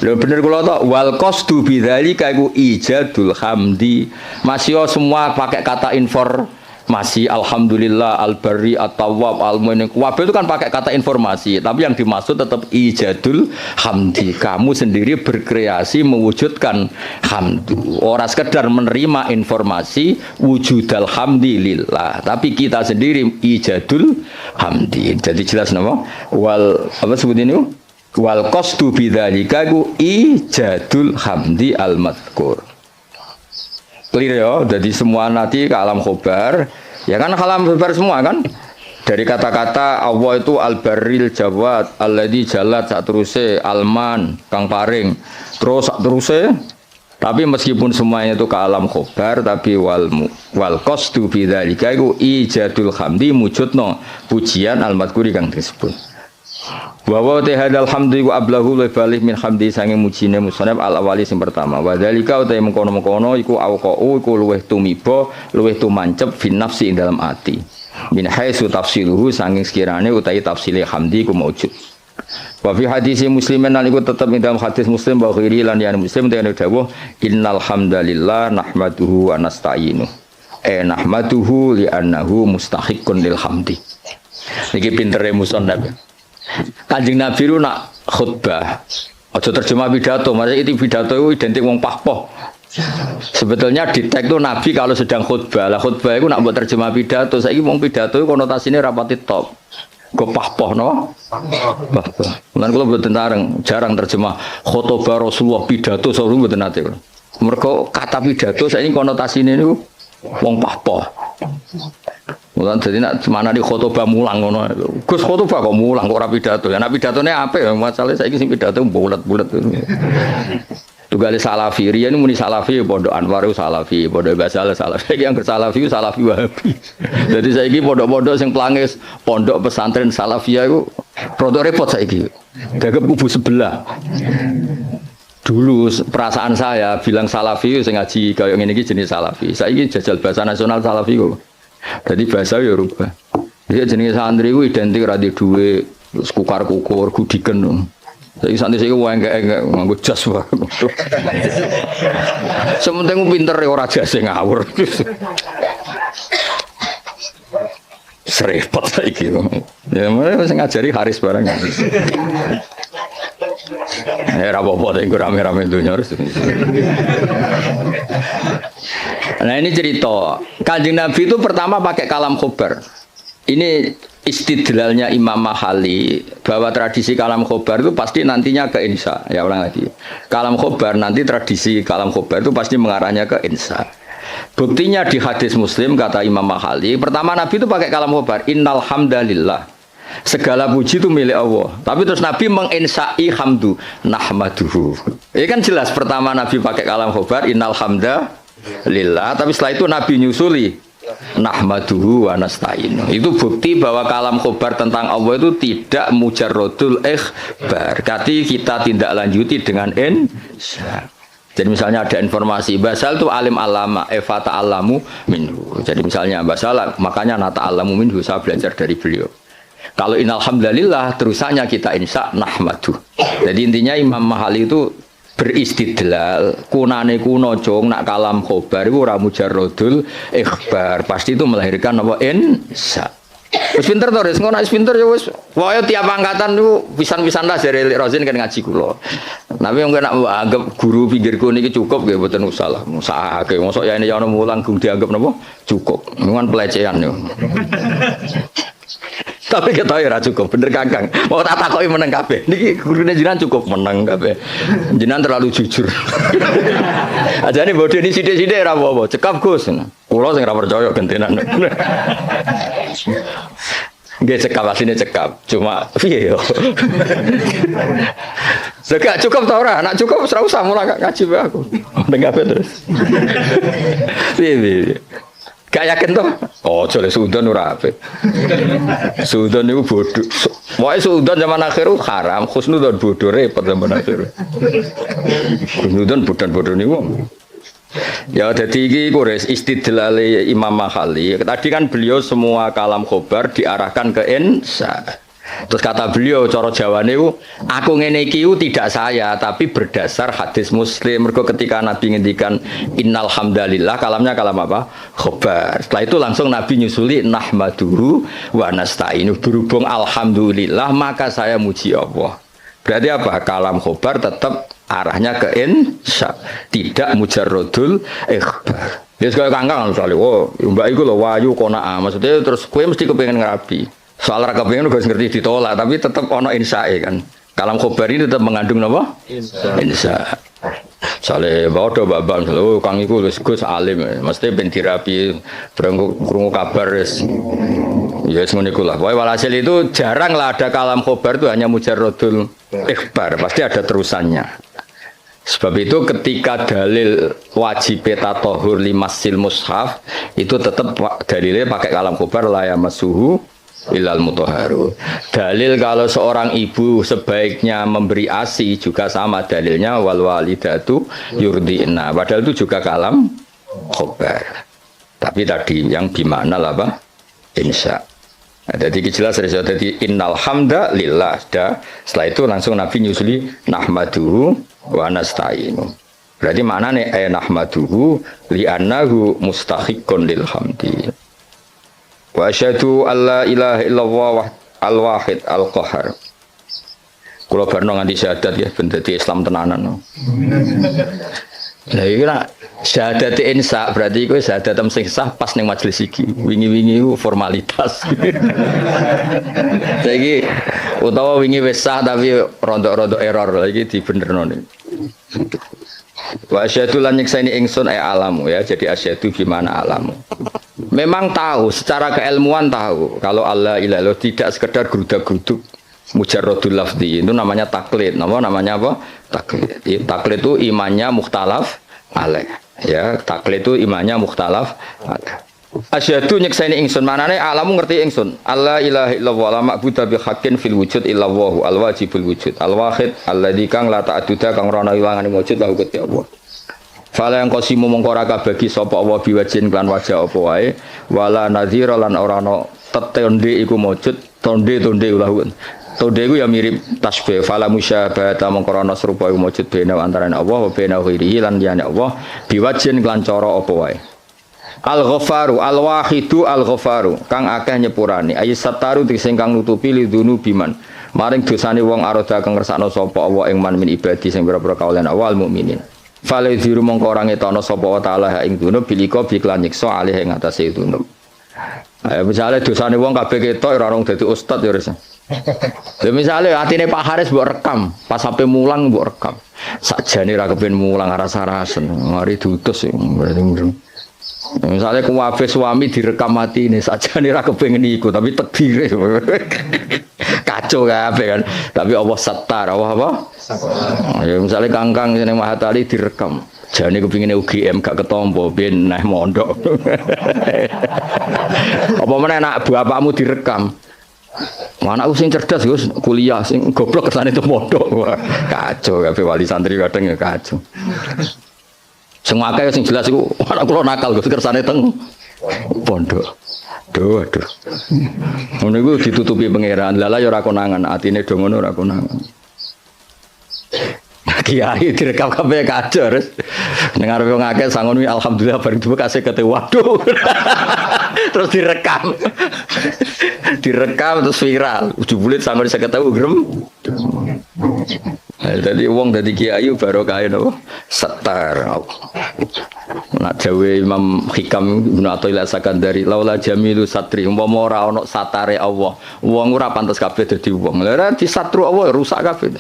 Speaker 1: Lho bener kula tok wal qasdu bidzalika iku ijadul hamdi. Masih semua pakai kata informasi alhamdulillah al-barri at-tawwab al-mu'min kabeh itu kan pakai kata informasi tapi yang dimaksud tetap ijadul hamdi kamu sendiri berkreasi mewujudkan hamdu ora sekedar menerima informasi wujudal hamdi lillah tapi kita sendiri ijadul hamdi jadi jelas napa wal apa sebut ini wal qasdu bidzalika ijadul hamdi al-madhkur. Clear ya, jadi semua nanti ke alam khobar, ya kan alam khobar semua kan? Dari kata-kata Allah itu al-barril jawad, alladzi jalat sak teruse alman kang paring. Terus sak teruse tapi meskipun semuanya itu ke alam khobar tapi wal qasdu bidzalika iku ijadul hamdi mujudno pujian al-madhkuri kang disebut. Bahwa tehadal hamdi wa ablahu lebalih min hamdi sange mujine musannaf al awali sing pertama. Wa dzalika uta mengkono-mengkono iku awqa'u iku luweh tumiba, luweh tumancep fin nafsi ing dalam ati. Min haitsu tafsiluhu sange sekirane utahe tafsile hamdi ku maujud. Wa fi hadis muslimin lan iku tetep ing dalam hadis muslim wa ghairi lan ya muslim dene dawuh innal hamdalillah nahmaduhu wa nasta'inu. Nahmaduhu li annahu mustahiqqun lil hamdi. Niki pintere musannaf. Kanjeng Nabi itu nak khutbah aja terjemah pidato, maksudnya itu pidato itu identik wong pahpoh. Sebetulnya di teks itu Nabi kalau sedang khutbah, lah khutbah itu nak buat terjemah pidato, saiki wong pidato itu konotasinya rapati top. Go pahpoh no? Pahpoh. Mulane kula mboten jarang terjemah khutbah Rasulullah pidato sauru mboten nate. Mergo kata pidato saiki konotasinya niku wong pahpoh. Mulan jadi nak mana di khotbah mulang ngono. Gus khotbah kok mulang kok ora pidato. Ya nak pidatone apik ya masalahnya saiki sing pidato bulat-bulat. Tugale salafi, riyen muni salafi pondok Anwar salafi, pondok Basal salafi, yang salafi salafi Wahabi. Jadi saiki pondok-pondok sing plangis pondok pesantren salafiyah iku rodok repot saiki. Dagep kubu sebelah. Dulu perasaan saya bilang salafi sing ngaji kaya ngene iki jenis salafi. Saiki jajal bahasa nasional salafi kok. Jadi bahasa ya rubah. Dia jenis santri itu identik radi duwe kukar-kukur, gudiken. Saiki santri saya enggak nganggo jas wae. Sementing pinter ora jas ngawur. Serepot saiki. Ya wis ngajari Haris barang. Ora apa-apa iku rame-rame donya harus. Nah ini cerita Kanjeng Nabi itu pertama pakai kalam khobar. Ini istidlalnya Imam Mahali bahwa tradisi kalam khobar itu pasti nantinya ke insya. Ya ulang lagi. Kalam khobar nanti tradisi kalam khobar itu pasti mengarahnya ke insya. Buktinya di hadis Muslim kata Imam Mahali. Pertama Nabi itu pakai kalam khobar. Innal hamdalillah. Segala puji itu milik Allah. Tapi terus Nabi menginsai hamdu nahmaduhu. Ini kan jelas pertama Nabi pakai kalam khobar. Innal hamda lillah, tapi setelah itu Nabi nyusuli nahmaduhu wa nasta'inu. Itu bukti bahwa kalam khobar tentang Allah itu tidak mujarrodul ikhbar. Berarti kita tindak lanjuti dengan insya. Jadi misalnya ada informasi Basal itu alim alama fata alamu minhu. Jadi misalnya Basal makanya nata alamu minhu saya belajar dari beliau. Kalau innalhamdulillah terusannya kita insya nahmadu. Jadi intinya Imam Mahali itu beristidlal kunane kuno jong nak kalam khobar itu ora mujarrodul ikhbar pasti itu melahirkan apa insya. Wis pinter to wis ngono wis pinter ya wis wae tiap angkatan niku pisan-pisan lah jare Rozin kan ngaji kula. Tapi wong nek anggap guru pinggirku niki cukup nggih mboten usah. Musahake mosok ya ini ono mulang gung dianggap napa cukup. Niku kan pelecehan niku. Tapi kita ya cukup, bener Kakang. Mau tak takoki meneng kabeh. Niki gurune jenengan cukup meneng kabeh. Jenengan terlalu jujur. Ajane bodhe ini sithik-sithik ora apa-apa. Cekap Gus. Kula sing ora percaya gentenan. Nggih cekap asline cekap. Cuma piye yo. Sekak cukup ta ora? Nek cukup ora usah mulang ngaji wae aku. Meneng kabeh terus. Piye. Gak yakin toh? Oh, jole suudon ora apik. Suudon niku bodho. Wae suudon zaman akhir haram, khusnudon bodho repot zaman akhir. Khusnudon bodho niku. Ya dadi iki kures istidlale Imam Maghali. Tadi kan beliau semua kalam khobar diarahkan ke insa. Terus kata beliau cara Jawane ku aku ngene iki tidak saya tapi berdasar hadis Muslim. Mergo ketika Nabi ngendikan innal hamdalillah kalamnya kalam apa? Khobar. Setelah itu langsung Nabi nyusuli nahmaduhu wa nasta'inu berhubung alhamdulillah maka saya muji Allah. Berarti apa? Kalam khobar tetap arahnya ke insya, tidak mujarrodul ikhbar. Ya sekali kangkang misalnya, oh mbak iku lho wayu kona'ah. Maksudnya terus kue mesti kepengen ngerabi. Soal raka pengen harus ngerti ditolak, tapi tetap ono insyae kan. Kalam khobar ini tetap mengandung apa? Insya. Soalnya bodoh babam, oh kang iku Gus alim, mesti ben dirapi, krungu kabar wis. Ya semuanya ikulah. Pokoknya walhasil itu jarang lah ada kalam khobar itu hanya mujarrodul ikhbar, pasti ada terusannya. Sebab itu ketika dalil wajib tatahur limasil mushaf itu tetap dalilnya pakai kalam khobar la yamassuhu ilal mutahharu. Dalil kalau seorang ibu sebaiknya memberi ASI juga sama dalilnya wal walidatu yurdina. Padahal itu juga kalam khobar. Tapi tadi yang gimana lah Pak? Insya. Nah, jadi jelas jadi innal hamda lillah. Setelah itu langsung Nabi nyusuli nahmaduhu wa nasta'inu. Berarti mana nih nahmaduhu li'annahu mustahiqqun lil hamdi. Wa asyhadu alla ilaha illallah al-wahid al-qahar. Kula barno nganti syahadat ya ben dadi Islam tenanan. Lah iki nak syahadat insa berarti kowe syahadat sing sah pas ning majelis iki. Wingi-wingi ku formalitas. Saiki utawa wingi wis sah tapi rontok-rontok error lha iki dibenerno nih. Wa asyhadu lan nyekseni ingsun alamu ya. Jadi asyhadu gimana alamu. Memang tahu secara keilmuan tahu kalau Allah ilaha illallah tidak sekedar gerudak-geruduk mujarrodul lafzi itu namanya taklid. Namanya apa? Taklid. Taklid itu imannya mukhtalaf alaih. Ya, taklid itu imannya mukhtalaf alaih. Asyhadu nyekseni ingsun manane alamu ngerti ingsun. Allah ilaha illallah la ma'budu bi haqqin fil wujud illallah al wajibul wujud al wahid alladzi kang la ta'duda kang ora ana ilangane wujud lahu gusti Allah. Fala yang qasimu mongko ora kabagi sapa Allah biwajin lan wajah apa wae wala nadhira lan ora ana tetonde iku wujud tonde ulah. Tonde iku ya mirip tasbih fala musyabahata mongko ana serupa iku wujud bena antarané Allah wa bena ghairihi lan liyane Allah biwajin lan cara apa wae. Al-Ghafaru al-Wahidu al-Ghafaru kang akeh nyepurane ayat sataru sing kang nutupi lidunu biman maring dosane wong aroda kang ngersakno sapa Allah ing man min ibadi sing pira-pira kaulan awal mukminin fale diru mongko ora ngetono sapa wa taala ing dunub bilika biklan nyiksa alih ing atase dunub. Misale dosane wong kabeh ketok ora rong dadi ustad ya wis. Lha misale atine Pak Haris mbok rekam pas sampe mulang mbok rekam sakjane ra kepen mulang rasa-rasen mari diutus berarti. Misalnya kuwabe suami direkam mati ini saja nih rakyat pengen ikut tapi takdir kacau kabeh kan tapi Allah satar Allah apa? Ya misalnya kangkang sini Mahatali direkam jane kepingin UGM gak ketompo ben nah mondok apa mana anak bapakmu direkam anakku sing cerdas Gus kuliah sing goblok kesane itu mondok kacau kabeh wali santri kadang ya kacau. Semua akeh sing jelas iku anak kula nakal Gus kersane teng pondok. Aduh. Ngono iku ditutupi pangeran. Lala ya ora konangan, atine do ngono ora konangan. Kiai direkam kabeh kacau terus. Ning arep wong akeh sangon wi alhamdulillah bareng dibuka kasih kate waduh. Terus direkam. Direkam terus viral. Jebule sampe 50.000 grem. Jadi wong dadi kiai barokah napa? Setar. Nak dawe Imam Hikam Ibnu Athaillah Sakandari laula jamilu satri umpama ora ana satare Allah wong ora pantes kabeh dadi wong. Lah di satru Allah rusak kabeh.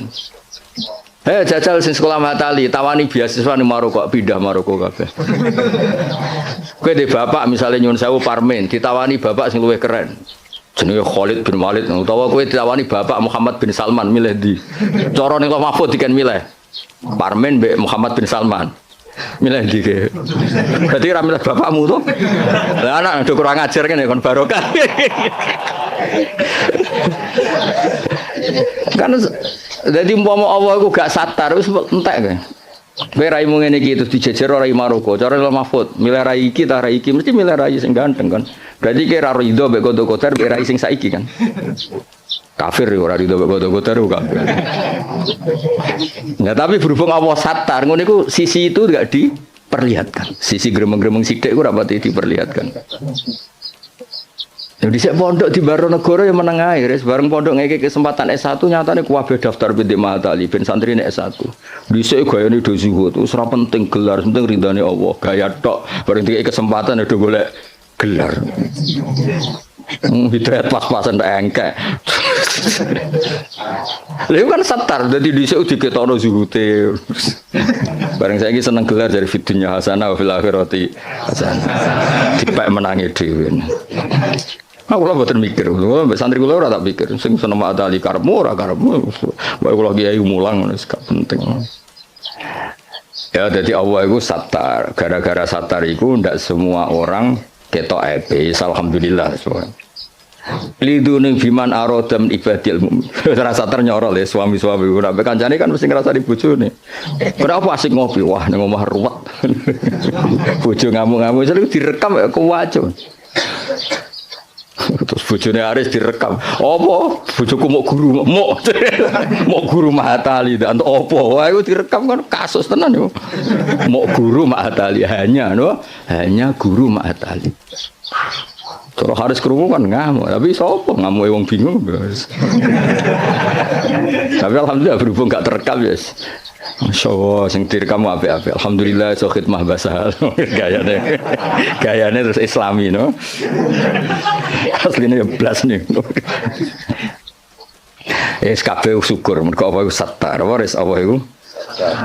Speaker 1: Jajal sing sekolah Matali tawani beasiswa ning Maroko pindah Maroko kabeh. Kowe de bapak misale nyun sewu Parmen ditawani bapak sing luwih keren. Jenenge Khalid bin Walid utawa kowe ditawani bapak Muhammad bin Salman milih ndi? Cara ning Mahfud diken milih. Parmen mbek Muhammad bin Salman. Milih ndi ke? Berarti ra milih bapakmu to? Lah anak do kurang ajar kene kon barokah. Kan dadi umpama Allah iku gak satar wis entek kowe. Kowe raimu ngene iki terus dijejer ora Maroko, cara Mahfud, milih rai iki ta rai iki mesti milih rai sing ganteng kan. Berarti kira rido mbek kodo-kodo mbek rai sing saiki kan. Kafir ora rido mbek kodo-kodo kafir. Nah, tapi berhubung Allah satar ngono iku sisi itu enggak diperlihatkan. Sisi gremeng-gremeng sithik iku ora pati diperlihatkan. Jadi saya pondok di Baronegoro yang meneng ae, bareng pondok ngeke kesempatan S1 nyatane kuwabe daftar Binti Mahatali ben santrine S1. Dhisik gayane do zuhud, wis ora penting gelar, penting ridane Allah. Gaya tok, bareng dikek kesempatan do golek gelar. Hidayat pas-pasan tak engkek. Lha kan satar dadi dhisik diketono zuhute. Bareng saiki seneng gelar dari fidunya hasanah wa fil akhirati hasanah. Dipek menangi dhewe. Aku lah buatan mikir, santri kula ora tak pikir, sing seneng Atali karepmu ora karepmu, wae kula kiai mulang gak penting. Ya jadi Allah itu satar, gara-gara satar itu ndak semua orang ketok epe, alhamdulillah semua. Lidune biman arodam ibadil mu'min. Rasa ternyorol ya suami-suami ora kancane kan mesti ngrasani bojone. Kenapa asik ngopi? Wah ning omah ruwet. Bojo ngamuk-ngamuk sering direkam ya kuwaco. Terus bojone Aris direkam. Apa? Bojoku mau guru, mau guru Mahatali dan apa? Wah, itu direkam kan kasus tenan yo. Mau guru Mahatali hanya guru Mahatali. Kalau Haris krungu kan ngamuk, tapi sapa ngamuk wong bingung. Tapi alhamdulillah berhubung gak terekam ya. Masyaallah sing direkam apik-apik. Alhamdulillah iso khidmah bahasa gayane terus Islami no. Asline ya blas nih. Kabeh syukur mergo apa iku satar, waris apa iku?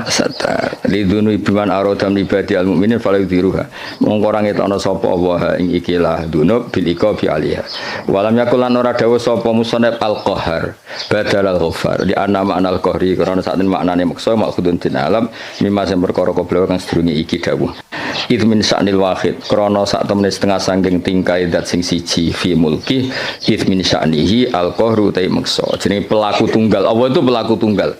Speaker 1: Satar. Lidunu biman arodam ibadi al-mukminin fala yudhiruha. Mong orang etokno sapa Allah ing ikilah dunub bil iqabi alaiha. Walam yakulan ora dawuh sapa musannaf al-qahar badal al-ghaffar di anna ma'nal qahri karena saat ini maknane maksa maksudun din alam mimma sing perkara koblo kang sedurunge iki dawuh. Itu min sa'nil wahid krana sak temene setengah sangking tingkai dat sing siji fi mulki it min sa'nihi al-qahru ta maksa. Jenenge pelaku tunggal. Allah itu pelaku tunggal.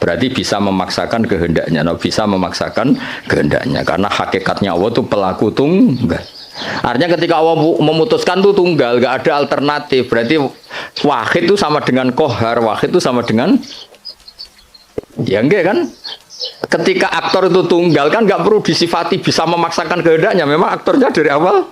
Speaker 1: Berarti bisa memaksakan kehendaknya, bisa memaksakan kehendaknya karena hakikatnya Allah itu pelaku tunggal. Artinya ketika Allah memutuskan itu tunggal, gak ada alternatif. Berarti wahid itu sama dengan kohar, wahid itu sama dengan ya enggak kan? Ketika aktor itu tunggal kan gak perlu disifati bisa memaksakan kehendaknya. Memang aktornya dari awal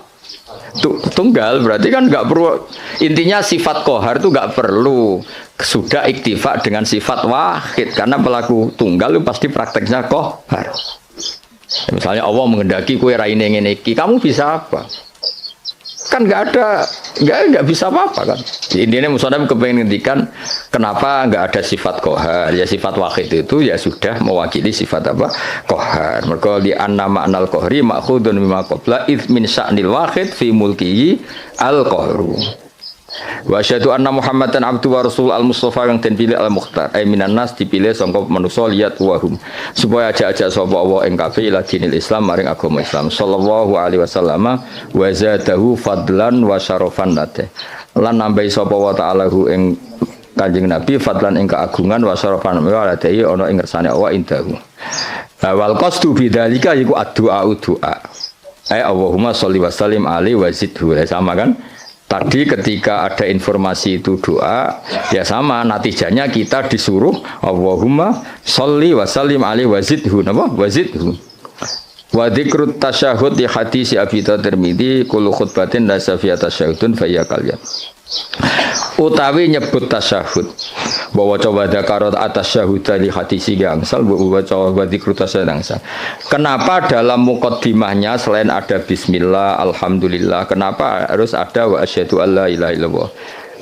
Speaker 1: tunggal, berarti kan nggak perlu, intinya sifat kohar itu nggak perlu, sudah iktifak dengan sifat wahid karena pelaku tunggal itu pasti prakteknya kohar. Misalnya Allah menghendaki kue raine ngene iki, kamu bisa apa? Kan nggak bisa apa-apa kan. Intinya musonab kepengen ngendikan kenapa nggak ada sifat kohar, ya sifat wahid itu ya sudah mewakili sifat apa kohar. Mereka di anna ma'nal kohri ma'khudun mimma qabla id min sya'nil wahid fi mulkihi al kohru. Wa asyhadu anna Muhammadan abdu wa rasul al-mustafa kang den pilih al-mukhtar ay minan nas dipilih sangka manusa liat wahum supaya ajak-ajak sapa Allah ing kabeh ila dinil Islam maring agama Islam sallallahu alaihi wasallam wa zadahu fadlan wa syarafan late lan nambahi sapa wa ta'ala hu ing Kanjeng Nabi fadlan ing keagungan wa syarafan wa late ana ing ngersane Allah indahu wal qasdu bidzalika iku addu'a ay Allahumma sholli wa sallim alaihi wa zidhu sama kan. Tadi ketika ada informasi itu doa, ya sama natijanya kita disuruh Allahumma sholli wa sallim alaihi wa zidhu napa wa zidhu. Wa dzikrut tasyahhud di hadis Abi Tirmidzi kullu khutbatin la safiyat tasyahhudun fa ya kalian. utawi nyebut tasyahud bahwa coba dakarat atas syahud dari hadisi gangsal bahwa coba dikru tasyahud gangsal. Kenapa dalam mukaddimahnya selain ada bismillah alhamdulillah kenapa harus ada wa asyhadu alla ilaha illallah?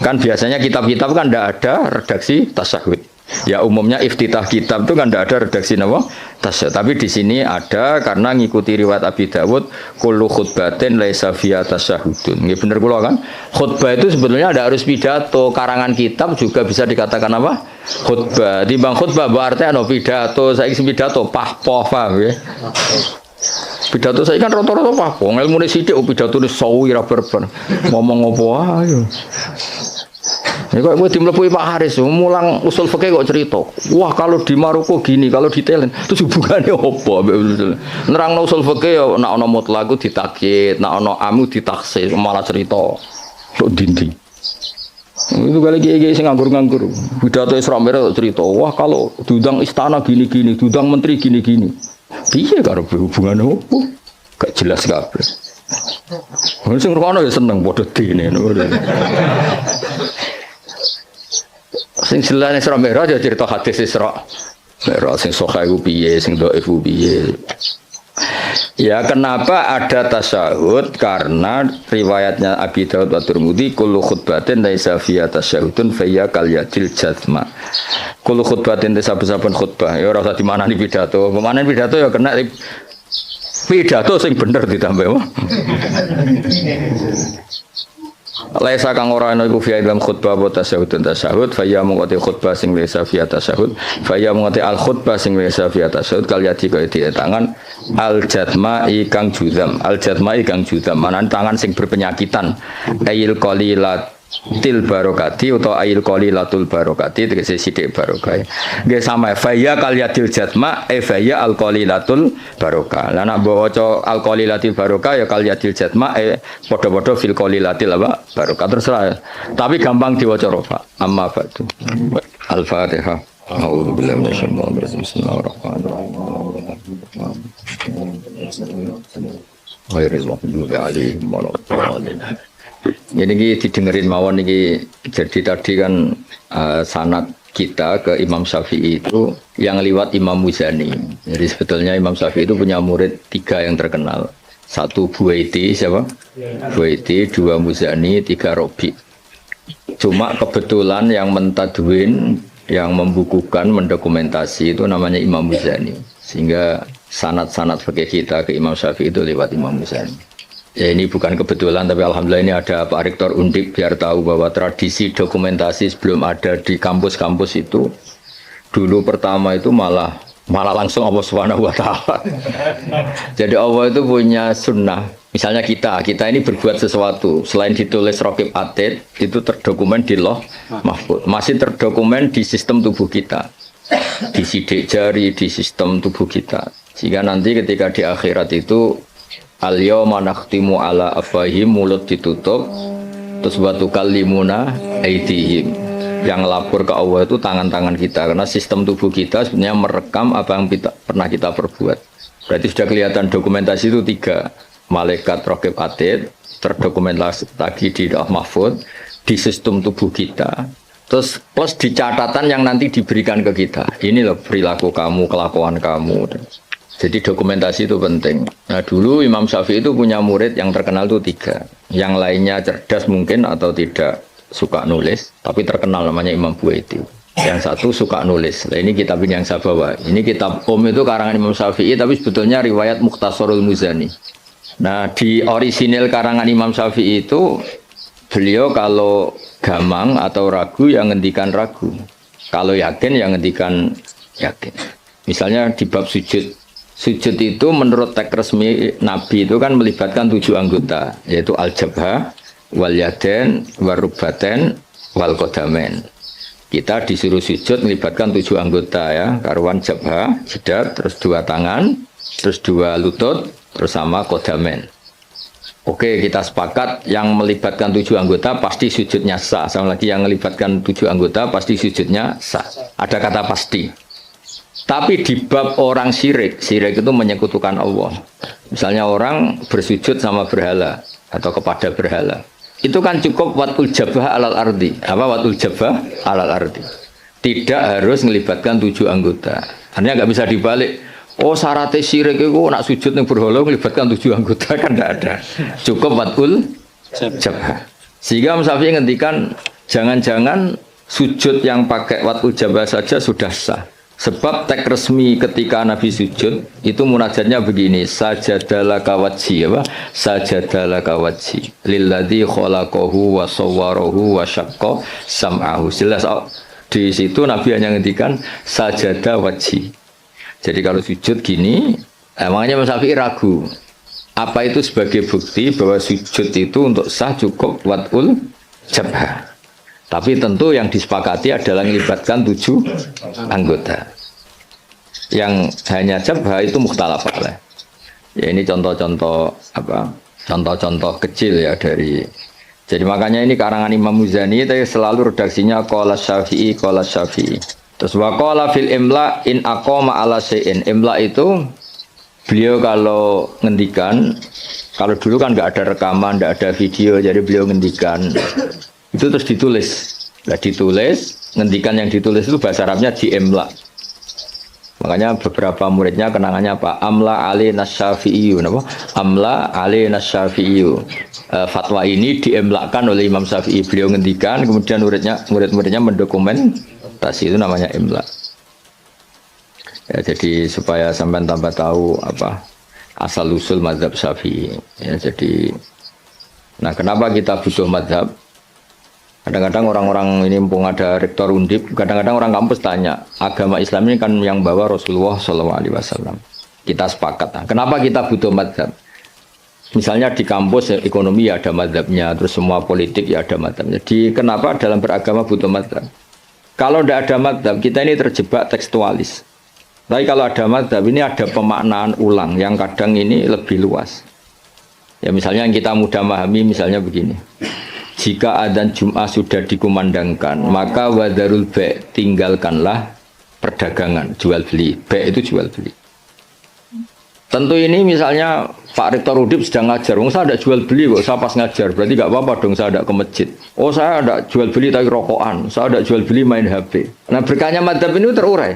Speaker 1: Kan biasanya kitab-kitab kan tidak ada redaksi tasyahud. Ya umumnya iftitah kitab itu kan tidak ada redaksi nama tasyahud. Tapi di sini ada karena ngikuti riwayat Abi Dawud kullu khutbatin laisa fiha tasyahudun. Nggih bener kula kan? Khutbah itu sebetulnya ada harus pidato. Karangan kitab juga bisa dikatakan apa? Khutbah. Timbang khutbah berarti ana pidato. Saiki pidato pah-poh paham ya. Pidato saya kan rata-rata pah-poh. Ilmune sithik pidato ne sawi ra berber. Ngomong apa ayo. Ya kok gue dimlepui Pak Haris, mulang usul fikih kok cerita. Wah kalau di Maroko gini, kalau di Thailand, terus hubungannya apa? Nerang usul fikih ya, nak ono mutlak ditakyid, nak ono amu ditaksir, malah cerita. Tok dinding. Itu kali gaya sing nganggur-nganggur. Pidato Isra Mi'raj cerita. Wah kalau diundang istana gini-gini, diundang menteri gini-gini. Piye karo hubungannya apa? Gak jelas kabeh. Sing ngrungokno ya seneng padha dene. Sing jelas Isra Mi'raj ya cerita hadis Isra Mi'raj sing sahih piye sing dhaif piye. Ya kenapa ada tasyahud? Karena riwayatnya Abi Dawud wa Tirmidzi kullu khutbatin laisa fiha tasyahudun fa hiya kal yadil jazma. Kullu khutbatin saben-saben khutbah ya ora usah dimanani pidato. Pemanen pidato ya kena pidato sing bener ditambah. Laisa kang ora ana iku fi dalam khutbah wa tasyahudun tasyahud fa ya mungati khutbah sing laisa fi tasyahud fa ya mungati al khutbah sing laisa fi tasyahud kal yati kaya di tangan al jadma'i kang juzam manan tangan sing berpenyakitan ayil qalilatil barokati utawa ayil qalilatul barokati tegese sithik barokah nggih sama fa ya kal yatil jadma fa ya al qalilatul barokah lan nek waca al qalilatil barokah ya kal yatil jadma padha-padha fil qalilatil apa barokah terserah tapi gampang diwaca rofa amma ba'du al-fatihah a'udzu billahi minasyaitonir rajim bismillahirrahmanirrahim ghairil maghdubi 'alaihim waladdallin. Ini didengerin mawon ini jadi tadi kan sanad kita ke Imam Syafi'i itu yang lewat Imam Muzani. Jadi sebetulnya Imam Syafi'i itu punya murid 3 yang terkenal. 1 Buaiti siapa? Buaiti, 2 Muzani, 3 Robi. Cuma kebetulan yang mentadwin, yang membukukan, mendokumentasi itu namanya Imam Muzani. Sehingga sanad-sanad fikih kita ke Imam Syafi'i itu lewat Imam Muzani. Ya ini bukan kebetulan tapi alhamdulillah ini ada Pak Rektor Undip biar tahu bahwa tradisi dokumentasi sebelum ada di kampus-kampus itu dulu pertama itu malah langsung Allah Subhanahu wa taala. Jadi Allah itu punya sunnah. Misalnya kita ini berbuat sesuatu selain ditulis Raqib Atid itu terdokumen di Lauh Mahfuz. Masih terdokumen di sistem tubuh kita. Di sidik jari di sistem tubuh kita. Sehingga nanti ketika di akhirat itu al-yawma nakhtimu ala afwahihim mulut ditutup terus batu kalimuna aidihim yang lapor ke Allah itu tangan-tangan kita karena sistem tubuh kita sebenarnya merekam apa yang pernah kita perbuat. Berarti sudah kelihatan dokumentasi itu 3 malaikat Raqib Atid terdokumentasi lagi di Lauh Mahfuz di sistem tubuh kita terus plus di catatan yang nanti diberikan ke kita ini loh perilaku kamu kelakuan kamu. Jadi dokumentasi itu penting. Nah dulu Imam Syafi'i itu punya murid yang terkenal itu 3. Yang lainnya cerdas mungkin atau tidak suka nulis, tapi terkenal namanya Imam Buaiti. Yang 1 suka nulis. Nah ini kitab ini yang saya bawa. Ini kitab itu karangan Imam Syafi'i, tapi sebetulnya riwayat Mukhtasarul Muzani. Nah di orisinil karangan Imam Syafi'i itu beliau kalau gamang atau ragu yang ngendikan ragu. Kalau yakin yang ngendikan yakin. Misalnya di bab sujud. Sujud itu menurut teks resmi Nabi itu kan melibatkan 7 anggota, yaitu al-jabhah, wal yaden, warubaten, wal qadamen. Kita disuruh sujud melibatkan 7 anggota ya, karuan jabhah, jidat, terus 2 tangan, terus 2 lutut, terus sama qadamen. Oke, kita sepakat yang melibatkan 7 anggota pasti sujudnya sah. Sama lagi yang melibatkan 7 anggota pasti sujudnya sah. Ada kata pasti. Tapi di bab orang syirik itu menyekutukan Allah. Misalnya orang bersujud sama berhala atau kepada berhala. itu kan cukup watul jabah alal ardi. Apa watul jabah alal ardi? Tidak harus melibatkan 7 anggota. Artinya nggak bisa dibalik. Oh syaratnya syirik itu nak sujud yang berhala melibatkan 7 anggota kan tidak ada. Cukup watul jabah. Sehingga Imam Syafi'i ngendikan jangan-jangan sujud yang pakai watul jabah saja sudah sah. Sebab teks resmi ketika Nabi sujud itu munajatnya begini, sajadalaka wajhi apa? Sajadalaka wajhi lilladzi khalaqahu wa sawwarahu wa syaqqa sam'ahu. Jelas di situ Nabi hanya ngendikan sajada wajhi. Jadi kalau sujud gini, makanya Imam Syafi'i ragu. Apa itu sebagai bukti bahwa sujud itu untuk sah cukup watul jabah. Tapi tentu yang disepakati adalah melibatkan 7 anggota. Yang hanya jabah itu mukhtalaf alaih. Ya ini contoh-contoh apa? Contoh-contoh kecil ya dari. Jadi makanya ini karangan Imam Muzani tapi selalu redaksinya qala Syafi'i qala Syafi'i. Terus wa qala fil imla in aqama ala syai'in. Imla itu beliau kalau ngendikan, kalau dulu kan nggak ada rekaman, nggak ada video, jadi beliau ngendikan itu terus ditulis. Nah, ditulis, ngendikan yang ditulis itu bahasa Arabnya di imla. Makanya beberapa muridnya kenangannya apa? Amla ali nasyafi'iyu, apa? Amla ali nasyafi'iyu. Fatwa ini diemlakan oleh Imam Syafi'i. Beliau ngendikan, kemudian murid-muridnya mendokumentasi, itu namanya imla. Ya, jadi supaya sampai tambah tahu apa asal usul mazhab Syafi'i. Ya, jadi, nah kenapa kita butuh mazhab? Kadang-kadang orang-orang ini mumpung ada rektor Undip, kadang-kadang orang kampus tanya, agama Islam ini kan yang bawa Rasulullah SAW. Kita sepakat. Nah, kenapa kita butuh mazhab? Misalnya di kampus ya, ekonomi ya ada mazhabnya, terus semua politik ya ada mazhabnya. Jadi kenapa dalam beragama butuh mazhab? Kalau tidak ada mazhab, kita ini terjebak tekstualis. Tapi kalau ada mazhab, ini ada pemaknaan ulang yang kadang ini lebih luas. Ya misalnya yang kita mudah memahami, misalnya begini. Jika adzan Jum'ah sudah dikumandangkan, maka wadarul ba' tinggalkanlah perdagangan, jual beli. Ba' itu jual beli. Tentu ini misalnya Pak Rektor Udip sedang ngajar, saya ada jual beli kok, saya pas ngajar, berarti nggak apa-apa dong saya ada ke masjid. Oh saya ada jual beli tapi rokokan, saya ada jual beli main HP. Nah berkahnya madzhab ini terurai.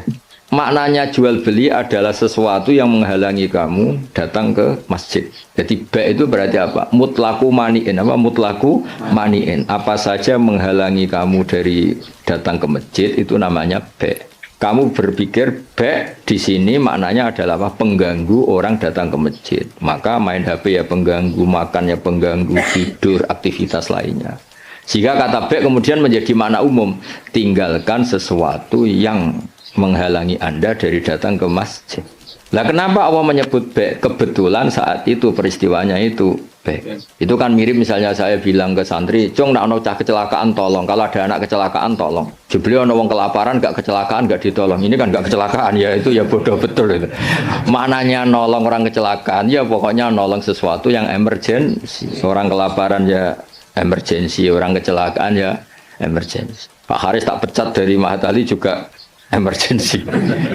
Speaker 1: Maknanya jual beli adalah sesuatu yang menghalangi kamu datang ke masjid. Jadi ba' itu berarti apa? Mutlaku mani'in. Apa mutlaku mani'in? Apa saja menghalangi kamu dari datang ke masjid itu namanya ba'. Kamu berpikir ba' di sini maknanya adalah apa? Pengganggu orang datang ke masjid. Maka main HP ya pengganggu, makan ya pengganggu, tidur, aktivitas lainnya. Sehingga kata ba' kemudian menjadi makna umum. Tinggalkan sesuatu yang menghalangi Anda dari datang ke masjid. Lah kenapa Allah menyebut ba'? Kebetulan saat itu peristiwanya itu ba'. Itu kan mirip misalnya saya bilang ke santri, "Cung, nak ono cah kecelakaan tolong. Kalau ada anak kecelakaan tolong." Jebule ono wong kelaparan gak kecelakaan gak ditolong. Ini kan gak kecelakaan ya, itu ya bodoh betul itu. Maknanya nolong orang kecelakaan ya pokoknya nolong sesuatu yang emergensi. Orang kelaparan ya emergensi, orang kecelakaan ya emergensi. Pak Haris tak pecat dari Mahatali juga emergency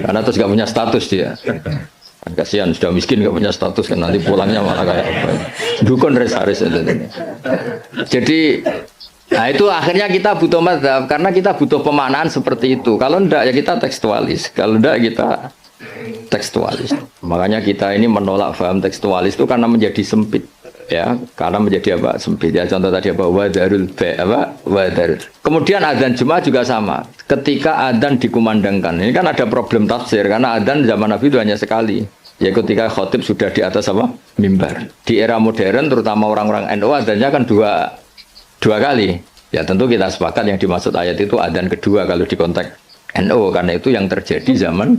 Speaker 1: karena terus gak punya status dia kan kasihan sudah miskin gak punya status kan nanti pulangnya malah kayak apa dukun Haris jadi nah itu akhirnya kita butuh mazhab karena kita butuh pemaknaan seperti itu. Kalau enggak ya kita tekstualis, kalau enggak kita tekstualis. Makanya kita ini menolak paham tekstualis itu karena menjadi sempit. Ya, karena menjadi apa sempit ya. Contoh tadi apa wadarul ba' apa wadar. Kemudian adzan Jumat juga sama. Ketika adzan dikumandangkan, ini kan ada problem tafsir karena adzan zaman Nabi itu hanya sekali. Ya ketika khotib sudah di atas apa mimbar. Di era modern terutama orang-orang NU adzannya kan dua kali. Ya tentu kita sepakat yang dimaksud ayat itu adzan kedua kalau di konteks NU karena itu yang terjadi zaman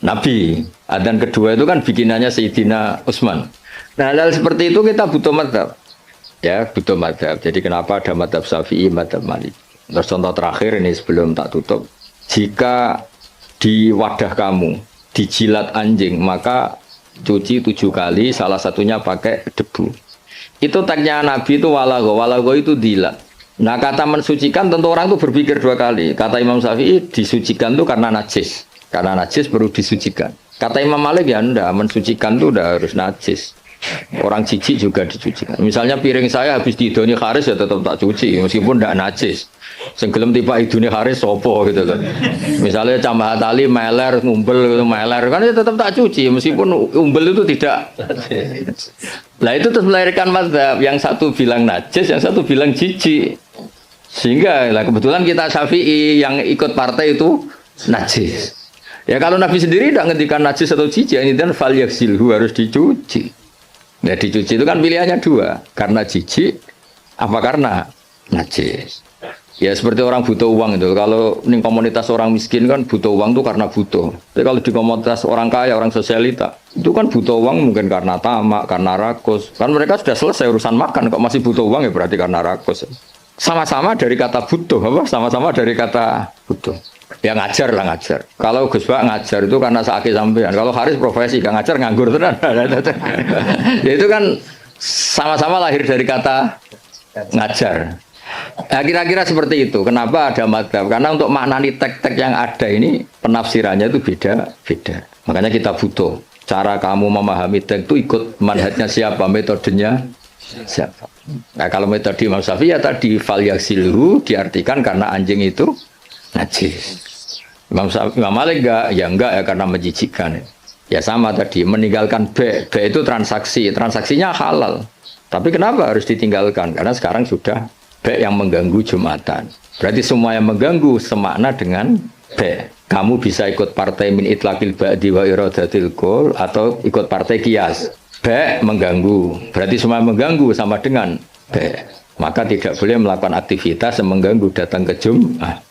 Speaker 1: Nabi. Adzan kedua itu kan bikinannya Sayyidina Utsman. Nah, hal seperti itu kita butuh mazhab. Ya, butuh mazhab. Jadi kenapa ada mazhab Syafi'i, mazhab Maliki. Terus contoh terakhir ini sebelum tak tutup. Jika di wadah kamu dijilat anjing, maka cuci 7 kali, salah satunya pakai debu. Itu tagnya Nabi itu walago. Walago itu dilat. Nah, kata mensucikan tentu orang itu berpikir 2 kali. Kata Imam Syafi'i disucikan itu karena najis. Karena najis perlu disucikan. Kata Imam Malik ya enggak, mensucikan itu udah harus najis. Orang jijik juga dicuci. Misalnya piring saya habis didoni Haris ya tetap tak cuci meskipun tidak najis. Senggelem tiba idune Haris sopo gitu kan. Misalnya Cambah Tali meler ngumpel meler kan ya tetap tak cuci meskipun umbel itu tidak. Lah itu terus melahirkan mazhab yang satu bilang najis, yang satu bilang jijik. Sehingga lah kebetulan kita Syafi'i yang ikut partai itu najis. Ya kalau Nabi sendiri tidak ngendikan najis atau jijik, ini dan fal yaksilhu harus dicuci. Ya dicuci itu kan pilihannya dua, karena jijik apa karena najis. Ya seperti orang butuh uang itu. Kalau di komunitas orang miskin kan butuh uang itu karena butuh. Tapi kalau di komunitas orang kaya, orang sosialita, itu kan butuh uang mungkin karena tamak, karena rakus. Kan mereka sudah selesai urusan makan, kok masih butuh uang ya berarti karena rakus. Sama-sama dari kata butuh, apa? Sama-sama dari kata butuh. Ya ngajar lah ngajar. Kalau Gus Bak ngajar itu karena sakit sampean. Kalau Haris profesi gak ngajar nganggur tenan. Ya itu kan sama-sama lahir dari kata ngajar. Nah, kira-kira seperti itu. Kenapa ada madzhab? Karena untuk maknani tek-tek yang ada ini penafsirannya itu beda-beda. Makanya kita butuh cara kamu memahami tek itu ikut manhajnya siapa, metodenya siapa. Nah, kalau metode Imam Syafi'i ya tadi fal yaksilhu diartikan karena anjing itu najis. Imam Malik enggak ya karena menjijikkan. Ya sama tadi meninggalkan B itu transaksi, transaksinya halal. Tapi kenapa harus ditinggalkan? Karena sekarang sudah B yang mengganggu Jumatan. Berarti semua yang mengganggu semakna dengan B. Kamu bisa ikut partai min itlaqil ba'di wa iradatil qul atau ikut partai qiyas. B mengganggu. Berarti semua yang mengganggu sama dengan B. Maka tidak boleh melakukan aktivitas yang mengganggu datang ke Jum'ah.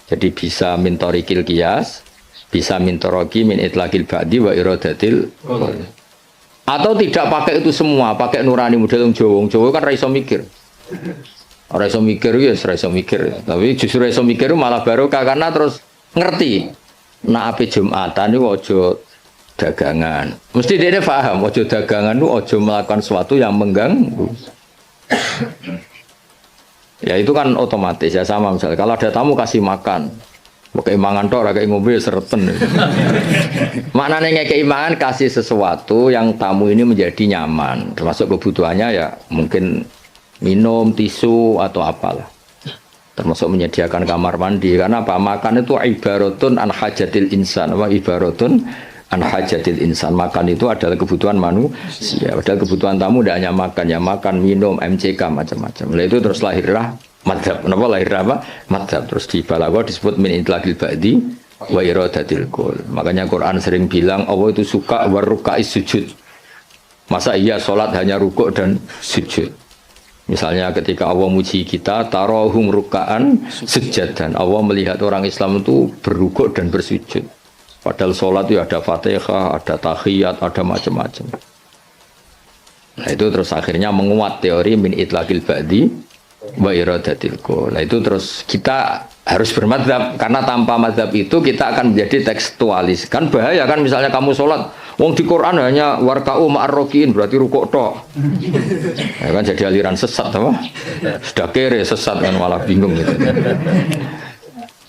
Speaker 1: Jadi bisa min tariqil qiyas, bisa min taraqi min itlaqil ba'di wa iradatil qul. Atau tidak pakai itu semua, pakai nurani model Jawa kan ra iso mikir. Ora iso mikir ya, ora iso mikir. Tapi justru iso mikir malah barokah karena terus ngerti. Nak ape Jumatan niku aja dagangan. Mesti dia paham, aja dagangan niku aja melakukan sesuatu yang mengganggu. Ya itu kan otomatis ya sama misalnya. Kalau ada tamu kasih makan. Pakai mangan tok ora kayak ngombe sereten. Maknanya ngekei mangan kasih sesuatu yang tamu ini menjadi nyaman. Termasuk kebutuhannya ya mungkin minum, tisu atau apalah. Termasuk menyediakan kamar mandi karena apa? Makan itu ibaratun an hajatil insan. Apa ibaratun an hajatil insan. Makan itu adalah kebutuhan manusia. Padahal kebutuhan tamu tidak hanya makan, ya makan, minum, MCK macam-macam. Nah itu terus lahirlah madzhab. Kenapa lahir apa? Madzhab. Terus di Balaghah disebut min itlaqil ba'di wa iradatil qul. Makanya Quran sering bilang Allah itu suka waruka'is sujud. Masa iya sholat hanya rukuk dan sujud. Misalnya ketika Allah muji kita, tarahum ruka'an sujadan. Allah melihat orang Islam itu berrukuk dan bersujud. Padahal sholat itu ada Fatihah, ada tahiyat, ada macam-macam. Nah itu terus akhirnya menguat teori min itlaqil ba'di wa iradatil qul. Nah itu terus kita harus bermadzhab karena tanpa madzhab itu kita akan menjadi tekstualis. Kan bahaya kan misalnya kamu sholat, wong di Quran hanya warka'u ma'arrokin berarti rukuk tok. Ya kan jadi aliran sesat apa? Sudah kere sesat kan malah bingung gitu.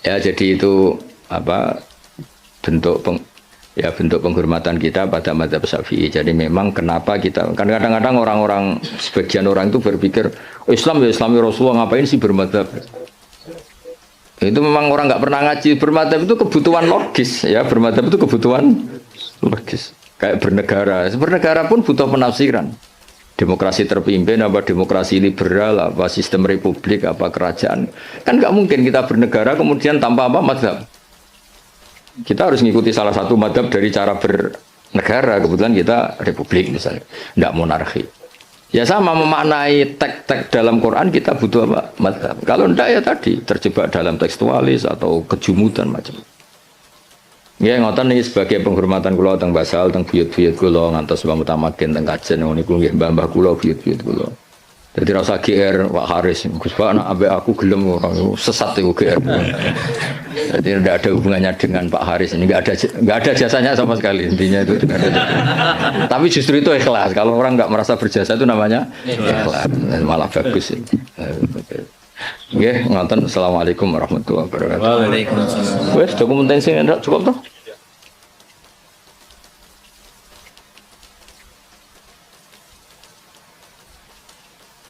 Speaker 1: Ya jadi itu apa bentuk penghormatan kita pada madzhab Syafi'i. Jadi memang kenapa kita kan kadang-kadang orang-orang sebagian orang itu berpikir Islam ya Islami Rasulullah ngapain sih bermadzhab? Itu memang orang nggak pernah ngaji. Bermadzhab itu kebutuhan logis ya, bermadzhab itu kebutuhan logis. Kayak bernegara pun butuh penafsiran. Demokrasi terpimpin apa demokrasi liberal apa sistem republik apa kerajaan. Kan nggak mungkin kita bernegara kemudian tanpa apa madzhab. Kita harus mengikuti salah satu madzhab dari cara bernegara. Kebetulan kita republik misalnya, nggak monarki. Ya sama memaknai tek-tek dalam Quran kita butuh apa? Madzhab. Kalau enggak ya tadi terjebak dalam tekstualis atau kejumudan macam. Ya ngoten niki sebagai penghormatan kula teng basal teng buyut-buyut kula ngantos Mbah Mutamakin teng kajen niku nggih mbah-mbah kula buyut-buyut kula. Dadi ra usah GR Pak Haris, Gus Pak nek ambek aku gelem ora sesat iku GR. Jadi tidak ada hubungannya dengan Pak Haris ini, nggak ada jasanya sama sekali intinya itu. Tapi justru itu ikhlas. Kalau orang nggak merasa berjasa itu namanya ikhlas, malah bagus. Oke, ngoten. Assalamualaikum warahmatullahi wabarakatuh.
Speaker 2: Waalaikumsalam.
Speaker 1: Wes dokumentasi cukup toh?